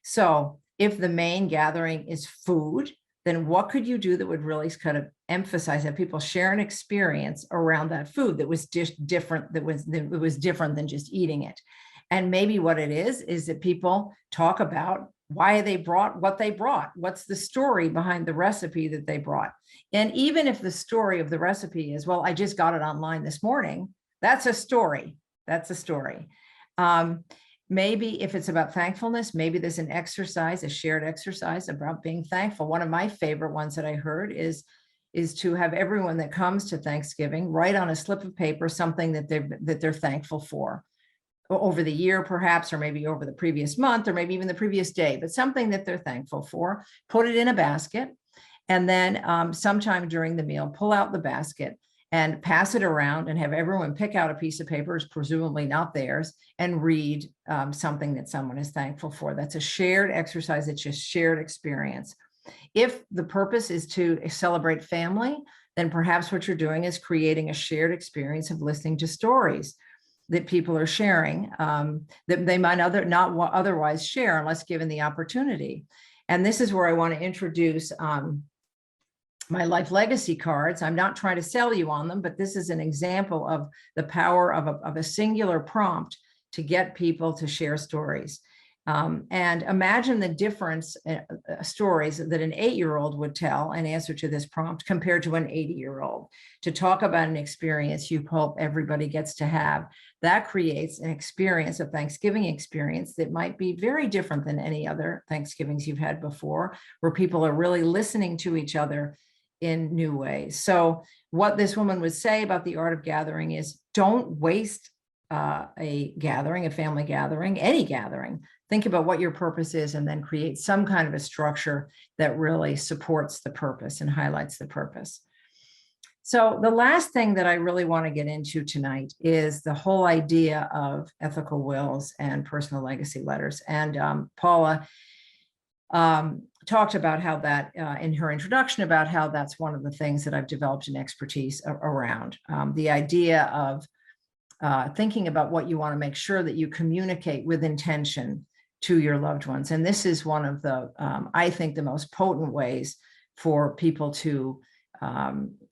So if the main gathering is food, then what could you do that would really kind of emphasize that people share an experience around that food that was different, that was different than just eating it? And maybe what it is that people talk about why they brought what they brought. What's the story behind the recipe that they brought? And even if the story of the recipe is, well, I just got it online this morning, that's a story. That's a story. Maybe if it's about thankfulness, maybe there's an exercise, a shared exercise about being thankful. One of my favorite ones that I heard is to have everyone that comes to Thanksgiving write on a slip of paper something that they're thankful for over the year, perhaps, or maybe over the previous month, or maybe even the previous day, but something that they're thankful for. Put it in a basket, and then sometime during the meal, pull out the basket and pass it around and have everyone pick out a piece of paper, presumably not theirs, and read something that someone is thankful for. That's a shared exercise. It's just shared experience. If the purpose is to celebrate family, then perhaps what you're doing is creating a shared experience of listening to stories that people are sharing that they might not otherwise share unless given the opportunity. And this is where I want to introduce my life legacy cards. I'm not trying to sell you on them, but this is an example of the power of a singular prompt to get people to share stories. And imagine the difference stories that an 8-year-old would tell in answer to this prompt compared to an 80-year-old, to talk about an experience you hope everybody gets to have. That creates an experience, a Thanksgiving experience that might be very different than any other Thanksgivings you've had before, where people are really listening to each other in new ways. So what this woman would say about the art of gathering is, don't waste a gathering, a family gathering, any gathering. Think about what your purpose is and then create some kind of a structure that really supports the purpose and highlights the purpose. So the last thing that I really want to get into tonight is the whole idea of ethical wills and personal legacy letters. And Paula talked about how that in her introduction, about how that's one of the things that I've developed an expertise around. The idea of thinking about what you want to make sure that you communicate with intention to your loved ones. And this is one of the, I think, the most potent ways for people to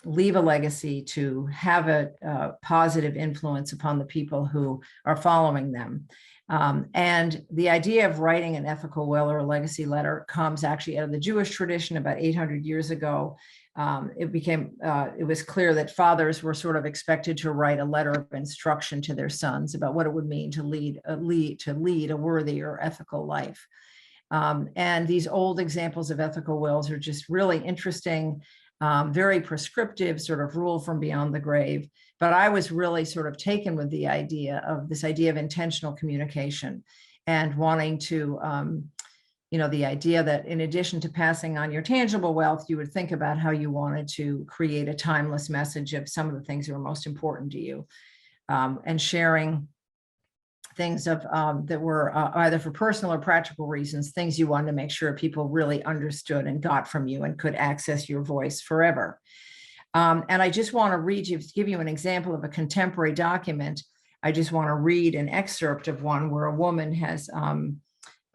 leave a legacy, to have a positive influence upon the people who are following them. And the idea of writing an ethical will or a legacy letter comes actually out of the Jewish tradition about 800 years ago. It was clear that fathers were sort of expected to write a letter of instruction to their sons about what it would mean to lead a worthy or ethical life. And these old examples of ethical wills are just really interesting, very prescriptive, sort of rule from beyond the grave. But I was really sort of taken with the idea of intentional communication and wanting to, the idea that in addition to passing on your tangible wealth, you would think about how you wanted to create a timeless message of some of the things that are most important to you, and sharing things that were either for personal or practical reasons, things you wanted to make sure people really understood and got from you and could access your voice forever. And I just want to give you an example of a contemporary document. I just want to read an excerpt of one where a woman has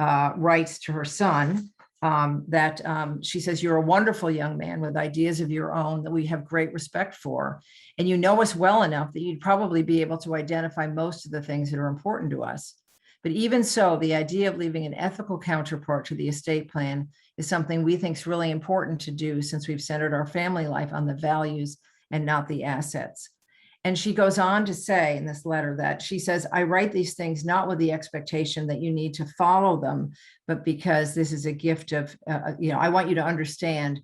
writes to her son that she says, "You're a wonderful young man with ideas of your own that we have great respect for. And you know us well enough that you'd probably be able to identify most of the things that are important to us. But even so, the idea of leaving an ethical counterpart to the estate plan is something we think is really important to do, since we've centered our family life on the values and not the assets." And she goes on to say in this letter that she says, "I write these things not with the expectation that you need to follow them, but because this is a gift of, I want you to understand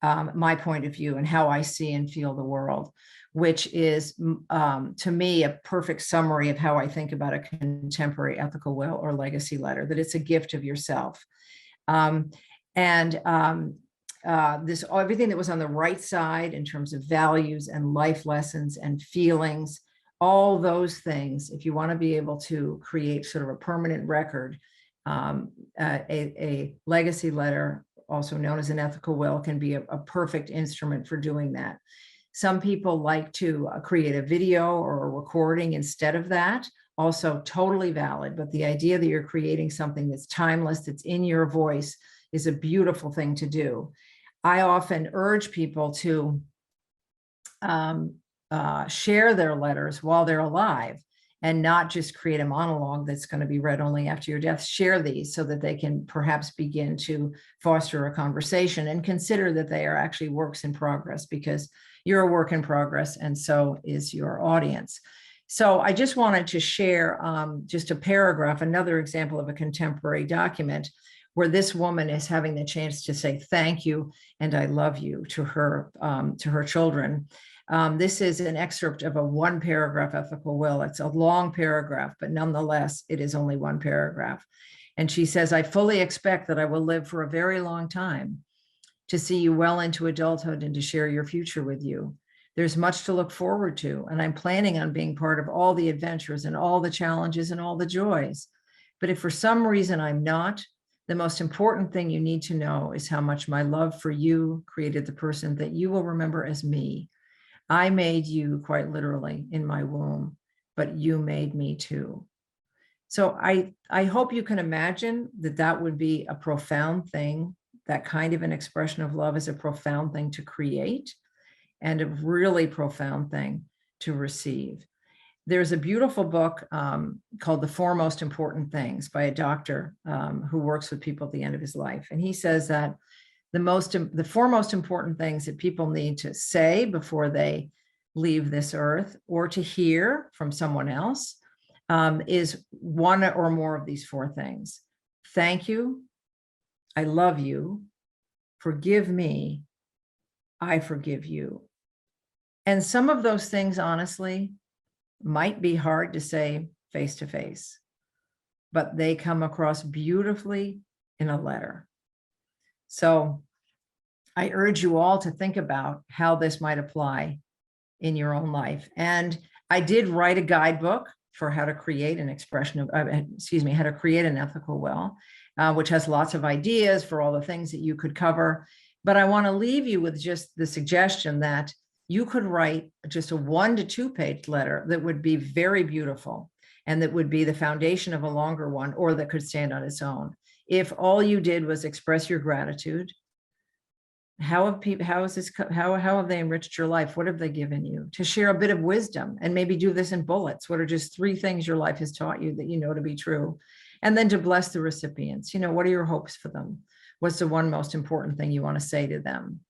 my point of view and how I see and feel the world," which is, to me, a perfect summary of how I think about a contemporary ethical will or legacy letter, that it's a gift of yourself. Everything that was on the right side in terms of values and life lessons and feelings, all those things, if you want to be able to create sort of a permanent record, a legacy letter, also known as an ethical will, can be a perfect instrument for doing that. Some people like to create a video or a recording instead of that. Also totally valid, but the idea that you're creating something that's timeless, that's in your voice, is a beautiful thing to do. I often urge people to share their letters while they're alive and not just create a monologue that's going to be read only after your death. Share these so that they can perhaps begin to foster a conversation, and consider that they are actually works in progress, because you're a work in progress and so is your audience. So I just wanted to share just a paragraph, another example of a contemporary document where this woman is having the chance to say thank you and I love you to her children. This is an excerpt of a one-paragraph ethical will. It's a long paragraph, but nonetheless, it is only one paragraph. And she says, I fully expect that I will live for a very long time, to see you well into adulthood and to share your future with you. There's much to look forward to, and I'm planning on being part of all the adventures and all the challenges and all the joys. But if for some reason I'm not, the most important thing you need to know is how much my love for you created the person that you will remember as me. I made you quite literally in my womb, but you made me too. So I hope you can imagine that that would be a profound thing. That kind of an expression of love is a profound thing to create, and a really profound thing to receive. There's a beautiful book called The Four Most Important Things by a doctor who works with people at the end of his life. And he says that the four most important things that people need to say before they leave this earth, or to hear from someone else, is one or more of these four things. Thank you. I love you. Forgive me. I forgive you. And some of those things, honestly, might be hard to say face to face, but they come across beautifully in a letter. So I urge you all to think about how this might apply in your own life. And I did write a guidebook for how to create an expression of, how to create an ethical will, which has lots of ideas for all the things that you could cover. But I want to leave you with just the suggestion that you could write just a 1 to 2 page letter that would be very beautiful, and that would be the foundation of a longer one, or that could stand on its own. If all you did was express your gratitude, how have they enriched your life? What have they given you? To share a bit of wisdom, and maybe do this in bullets. What are just 3 things your life has taught you that you know to be true? And then to bless the recipients. What are your hopes for them? What's the one most important thing you want to say to them?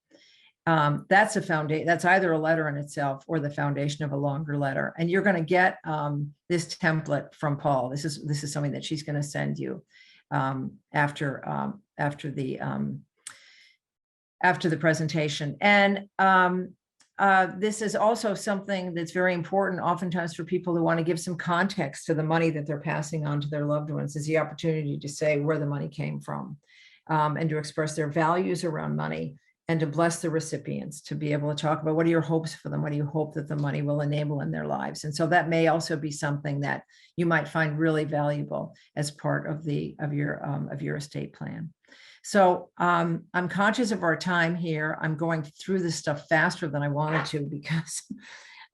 That's a foundation. That's either a letter in itself or the foundation of a longer letter. And you're going to get this template from Paul. This is something that she's going to send you after the presentation. And this is also something that's very important oftentimes for people who want to give some context to the money that they're passing on to their loved ones, is the opportunity to say where the money came from, and to express their values around money, and to bless the recipients, to be able to talk about what are your hopes for them? What do you hope that the money will enable in their lives? And so that may also be something that you might find really valuable as part of your estate plan. So I'm conscious of our time here. I'm going through this stuff faster than I wanted to because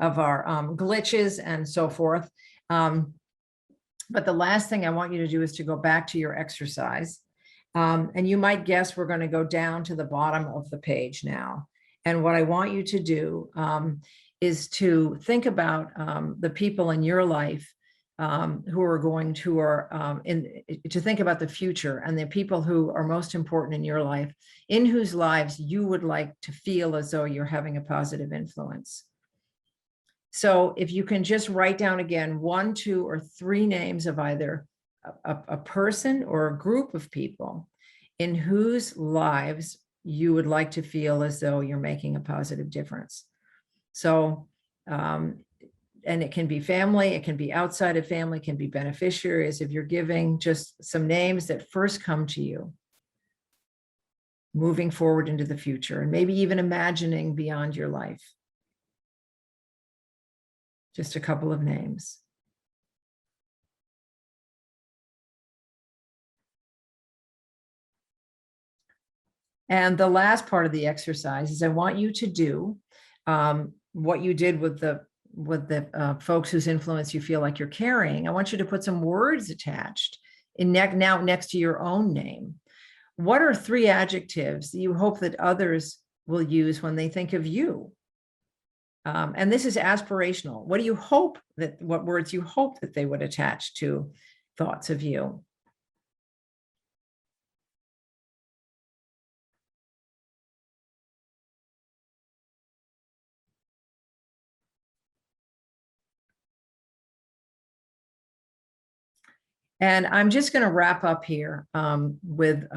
of our glitches and so forth. But the last thing I want you to do is to go back to your exercise. And you might guess we're going to go down to the bottom of the page now. And what I want you to do is to think about the people in your life to think about the future, and the people who are most important in your life, in whose lives you would like to feel as though you're having a positive influence. So if you can just write down again 1, 2, or 3 names of either a person or a group of people in whose lives you would like to feel as though you're making a positive difference. So, and it can be family, it can be outside of family, it can be beneficiaries. If you're giving just some names that first come to you, moving forward into the future, and maybe even imagining beyond your life. Just a couple of names. And the last part of the exercise is I want you to do what you did with the folks whose influence you feel like you're carrying, I want you to put some words attached now next to your own name. What are 3 adjectives that you hope that others will use when they think of you? And this is aspirational. What words you hope that they would attach to thoughts of you? And I'm just going to wrap up here with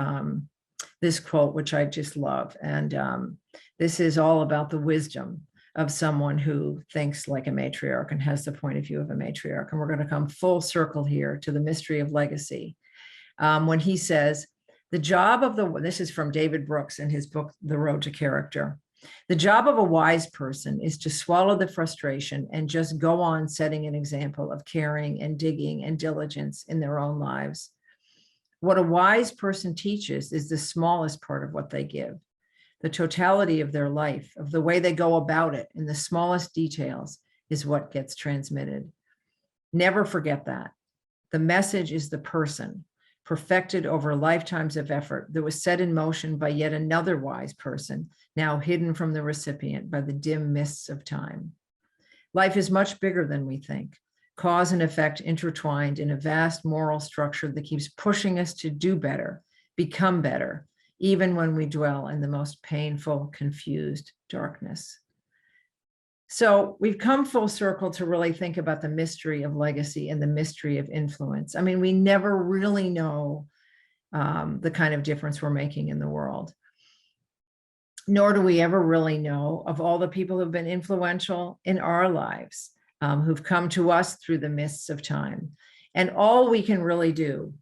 this quote, which I just love. And this is all about the wisdom of someone who thinks like a matriarch and has the point of view of a matriarch. And we're going to come full circle here to the mystery of legacy. When he says, this is from David Brooks in his book, The Road to Character. The job of a wise person is to swallow the frustration and just go on setting an example of caring and digging and diligence in their own lives. What a wise person teaches is the smallest part of what they give. The totality of their life, of the way they go about it in the smallest details, is what gets transmitted. Never forget that. The message is the person, perfected over lifetimes of effort, that was set in motion by yet another wise person, now hidden from the recipient by the dim mists of time. Life is much bigger than we think. Cause and effect intertwined in a vast moral structure that keeps pushing us to do better, become better, even when we dwell in the most painful, confused darkness. So we've come full circle to really think about the mystery of legacy and the mystery of influence. I mean, we never really know the kind of difference we're making in the world. Nor do we ever really know of all the people who've been influential in our lives, who've come to us through the mists of time. And all we can really do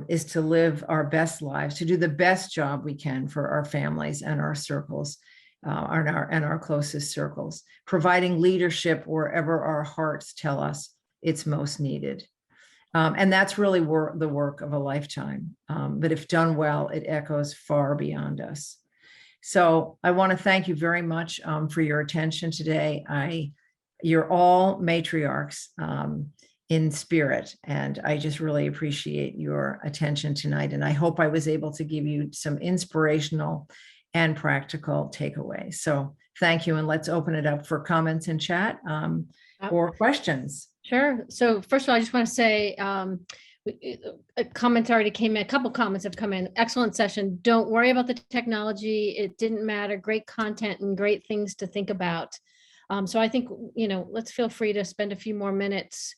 is to live our best lives, to do the best job we can for our families and our circles, and our closest circles, providing leadership wherever our hearts tell us it's most needed. And that's really the work of a lifetime. But if done well, it echoes far beyond us. So I want to thank you very much for your attention today. You're all matriarchs in spirit, and I just really appreciate your attention tonight. And I hope I was able to give you some inspirational and practical takeaways. So thank you, and let's open it up for comments and chat or questions. Sure. So first of all, I just want to say a comment already came in. A couple comments have come in. Excellent session. Don't worry about the technology. It didn't matter. Great content and great things to think about. So I think, let's feel free to spend a few more minutes.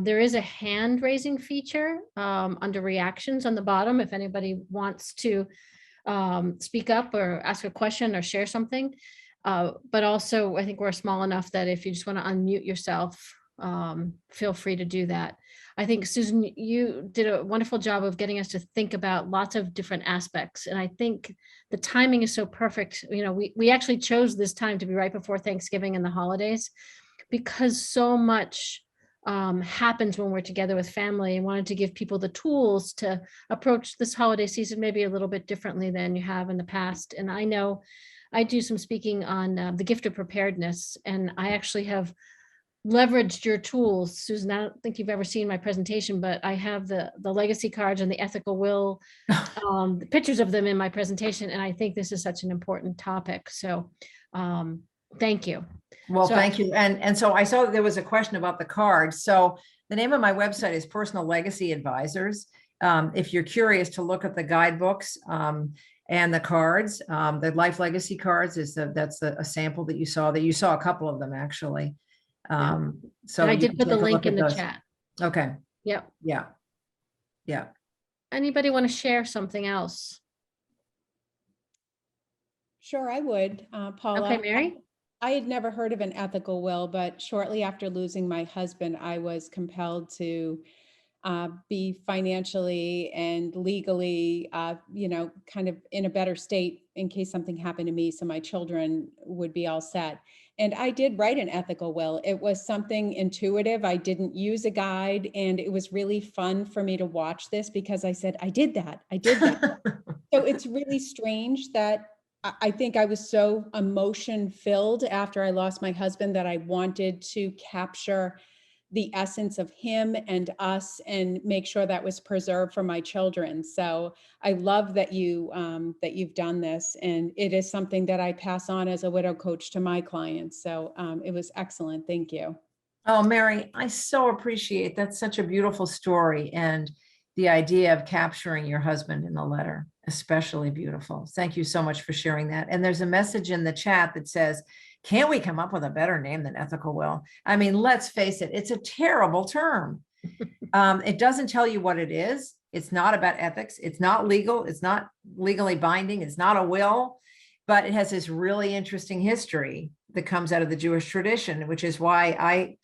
There is a hand raising feature under reactions on the bottom if anybody wants to speak up or ask a question or share something. But also, I think we're small enough that if you just want to unmute yourself, feel free to do that. I think, Susan, you did a wonderful job of getting us to think about lots of different aspects. And I think the timing is so perfect. We actually chose this time to be right before Thanksgiving and the holidays, because so much happens when we're together with family, and wanted to give people the tools to approach this holiday season maybe a little bit differently than you have in the past. And I know I do some speaking on the gift of preparedness, and I actually have leveraged your tools. Susan, I don't think you've ever seen my presentation, but I have the legacy cards and the ethical will, the pictures of them in my presentation. And I think this is such an important topic. So thank you. Well, thank you. And so I saw that there was a question about the cards. So the name of my website is Personal Legacy Advisors. If you're curious to look at the guidebooks and the cards, the Life Legacy cards that's a sample that you saw a couple of them actually. So and I did put the link in the chat. Okay. Yep. Yeah. Anybody want to share something else? Sure, I would, Paula. Okay, Mary. I had never heard of an ethical will, but shortly after losing my husband, I was compelled to be financially and legally, kind of in a better state in case something happened to me, so my children would be all set. And I did write an ethical will. It was something intuitive. I didn't use a guide, and it was really fun for me to watch this because I said, I did that. So it's really strange that I think I was so emotion filled after I lost my husband that I wanted to capture the essence of him and us and make sure that was preserved for my children. So I love that you've done this, and it is something that I pass on as a widow coach to my clients. So it was excellent. Thank you. Oh, Mary, I so appreciate that's such a beautiful story, and the idea of capturing your husband in the letter, especially beautiful. Thank you so much for sharing that. And there's a message in the chat that says, can't we come up with a better name than ethical will? I mean, let's face it, it's a terrible term. It doesn't tell you what it is. It's not about ethics. It's not legal. It's not legally binding. It's not a will, but it has this really interesting history that comes out of the Jewish tradition, which is why I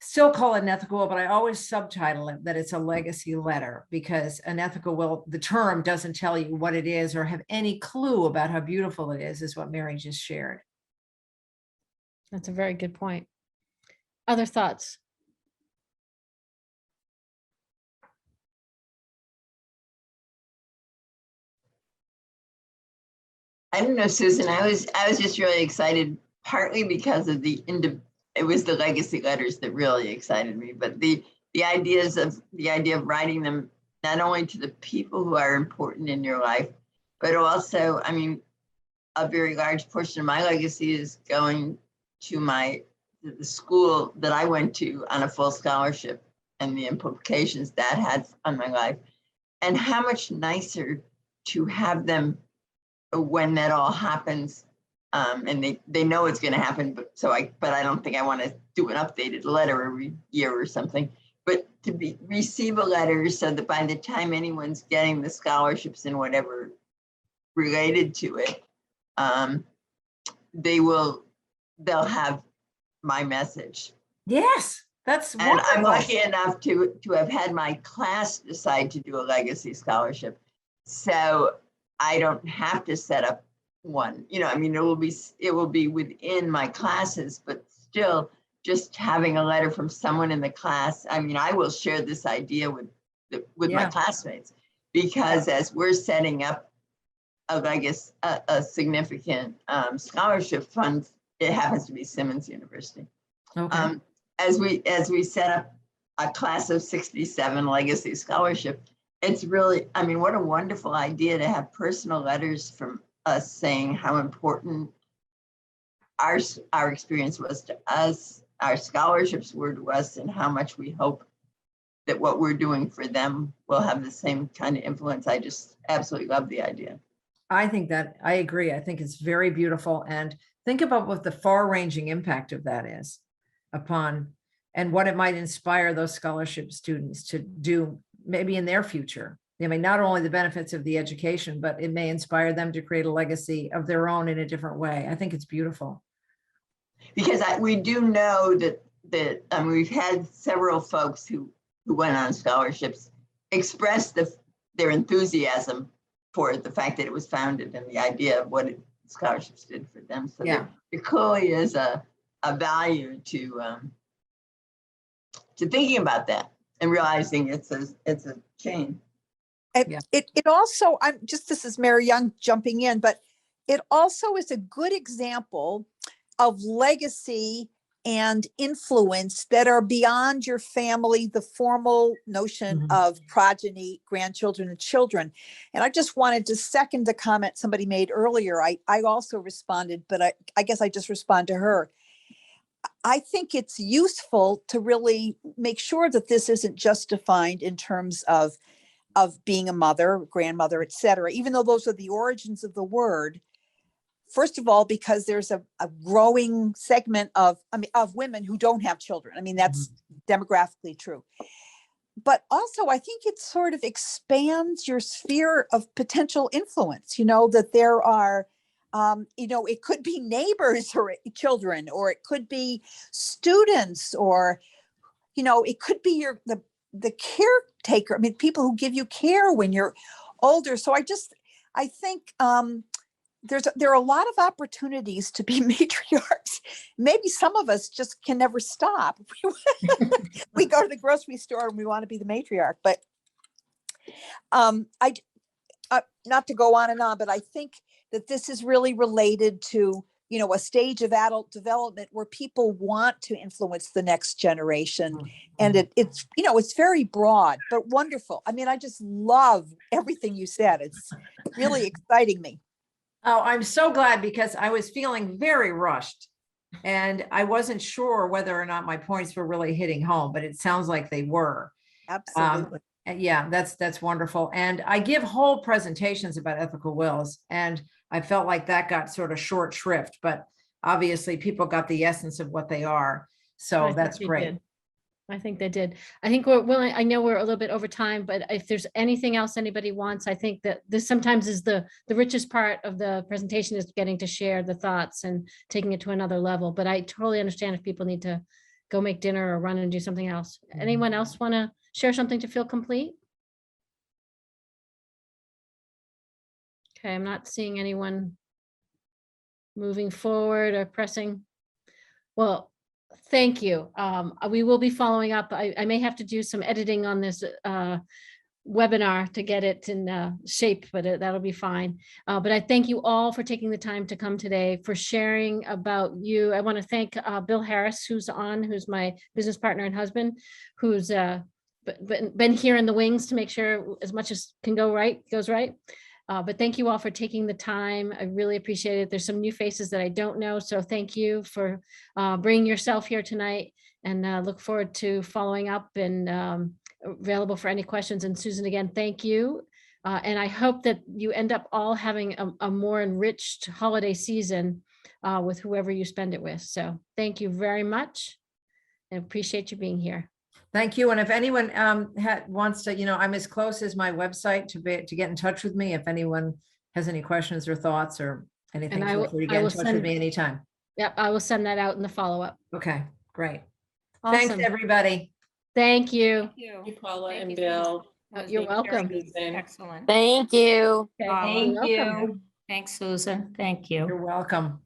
still call it an ethical will, but I always subtitle it that it's a legacy letter, because an ethical will, the term doesn't tell you what it is or have any clue about how beautiful it is what Mary just shared. That's a very good point. Other thoughts? I don't know, Susan, I was just really excited, partly because of it was the legacy letters that really excited me, but the idea of writing them not only to the people who are important in your life, but also, I mean, a very large portion of my legacy is going to the school that I went to on a full scholarship, and the implications that had on my life, and how much nicer to have them when that all happens, and they know it's going to happen, but I don't think I want to do an updated letter every year or something, but to receive a letter so that by the time anyone's getting the scholarships and whatever related to it, they'll have my message. Yes, that's And I'm wonderful. lucky enough to have had my class decide to do a legacy scholarship, so I don't have to set up one. You know, I mean, it will be within my classes, but still, just having a letter from someone in the class. I mean, I will share this idea with my classmates, because as we're setting up a significant scholarship fund, it happens to be Simmons University. Okay. As we set up a class of 67 legacy scholarship, it's really, I mean, what a wonderful idea to have personal letters from us saying how important our experience was to us, our scholarships were to us, and how much we hope that what we're doing for them will have the same kind of influence. I just absolutely love the idea. I think that I agree. I think it's very beautiful. And think about what the far-ranging impact of that is upon, and what it might inspire those scholarship students to do maybe in their future. I mean, not only the benefits of the education, but it may inspire them to create a legacy of their own in a different way. I think it's beautiful. Because we do know that we've had several folks who went on scholarships express their enthusiasm for the fact that it was founded and the idea of what scholarships did for them. So Yeah. there clearly is a value to thinking about that and realizing it's a chain. It also, this is Mary Young jumping in, but it also is a good example of legacy and influence that are beyond your family, the formal notion of progeny, grandchildren, and children. And I just wanted to second the comment somebody made earlier. I also responded, but I guess I just respond to her. I think it's useful to really make sure that this isn't just defined in terms of being a mother, grandmother, et cetera, even though those are the origins of the word. First of all, because there's a growing segment of women who don't have children. I mean, that's demographically true. But also, I think it sort of expands your sphere of potential influence, that there are, it could be neighbors or children, or it could be students, or, it could be the caretaker. I mean, people who give you care when you're older. So I think there are a lot of opportunities to be matriarchs. Maybe some of us just can never stop. We go to the grocery store and we want to be the matriarch. But not to go on and on, but I think that this is really related to, a stage of adult development where people want to influence the next generation. And it's very broad, but wonderful. I mean, I just love everything you said. It's really exciting me. Oh, I'm so glad because I was feeling very rushed and I wasn't sure whether or not my points were really hitting home, but it sounds like they were. Absolutely. And yeah, that's wonderful. And I give whole presentations about ethical wills, and I felt like that got sort of short shrift, but obviously people got the essence of what they are. So I think that's they great. did. I think they did. I think we're willing, I know we're a little bit over time, but if there's anything else anybody wants, I think that this sometimes is the richest part of the presentation, is getting to share the thoughts and taking it to another level. But I totally understand if people need to go make dinner or run and do something else. Anyone else want to share something to feel complete? Okay, I'm not seeing anyone moving forward or pressing. Well, thank you. We will be following up. I may have to do some editing on this webinar to get it in shape, but that'll be fine. But I thank you all for taking the time to come today, for sharing about you. I want to thank Bill Harris, who's my business partner and husband, who's been here in the wings to make sure as much as can go right goes right. But thank you all for taking the time. I really appreciate it. There's some new faces that I don't know. So thank you for bringing yourself here tonight, and look forward to following up and available for any questions. And Susan, again, thank you. And I hope that you end up all having a more enriched holiday season with whoever you spend it with. So thank you very much. I appreciate you being here. Thank you. And if anyone wants to, I'm as close as my website to get in touch with me. If anyone has any questions or thoughts or anything, feel free to get in touch with me anytime. Yep, I will send that out in the follow-up. Okay, great. Awesome. Thanks, everybody. Thank you. Thank you, Paula Thank and you so much. Bill. You're welcome. Susan. Excellent. Thank you. Okay, Paula. you're welcome. Thanks, Susan. Thank you. You're welcome.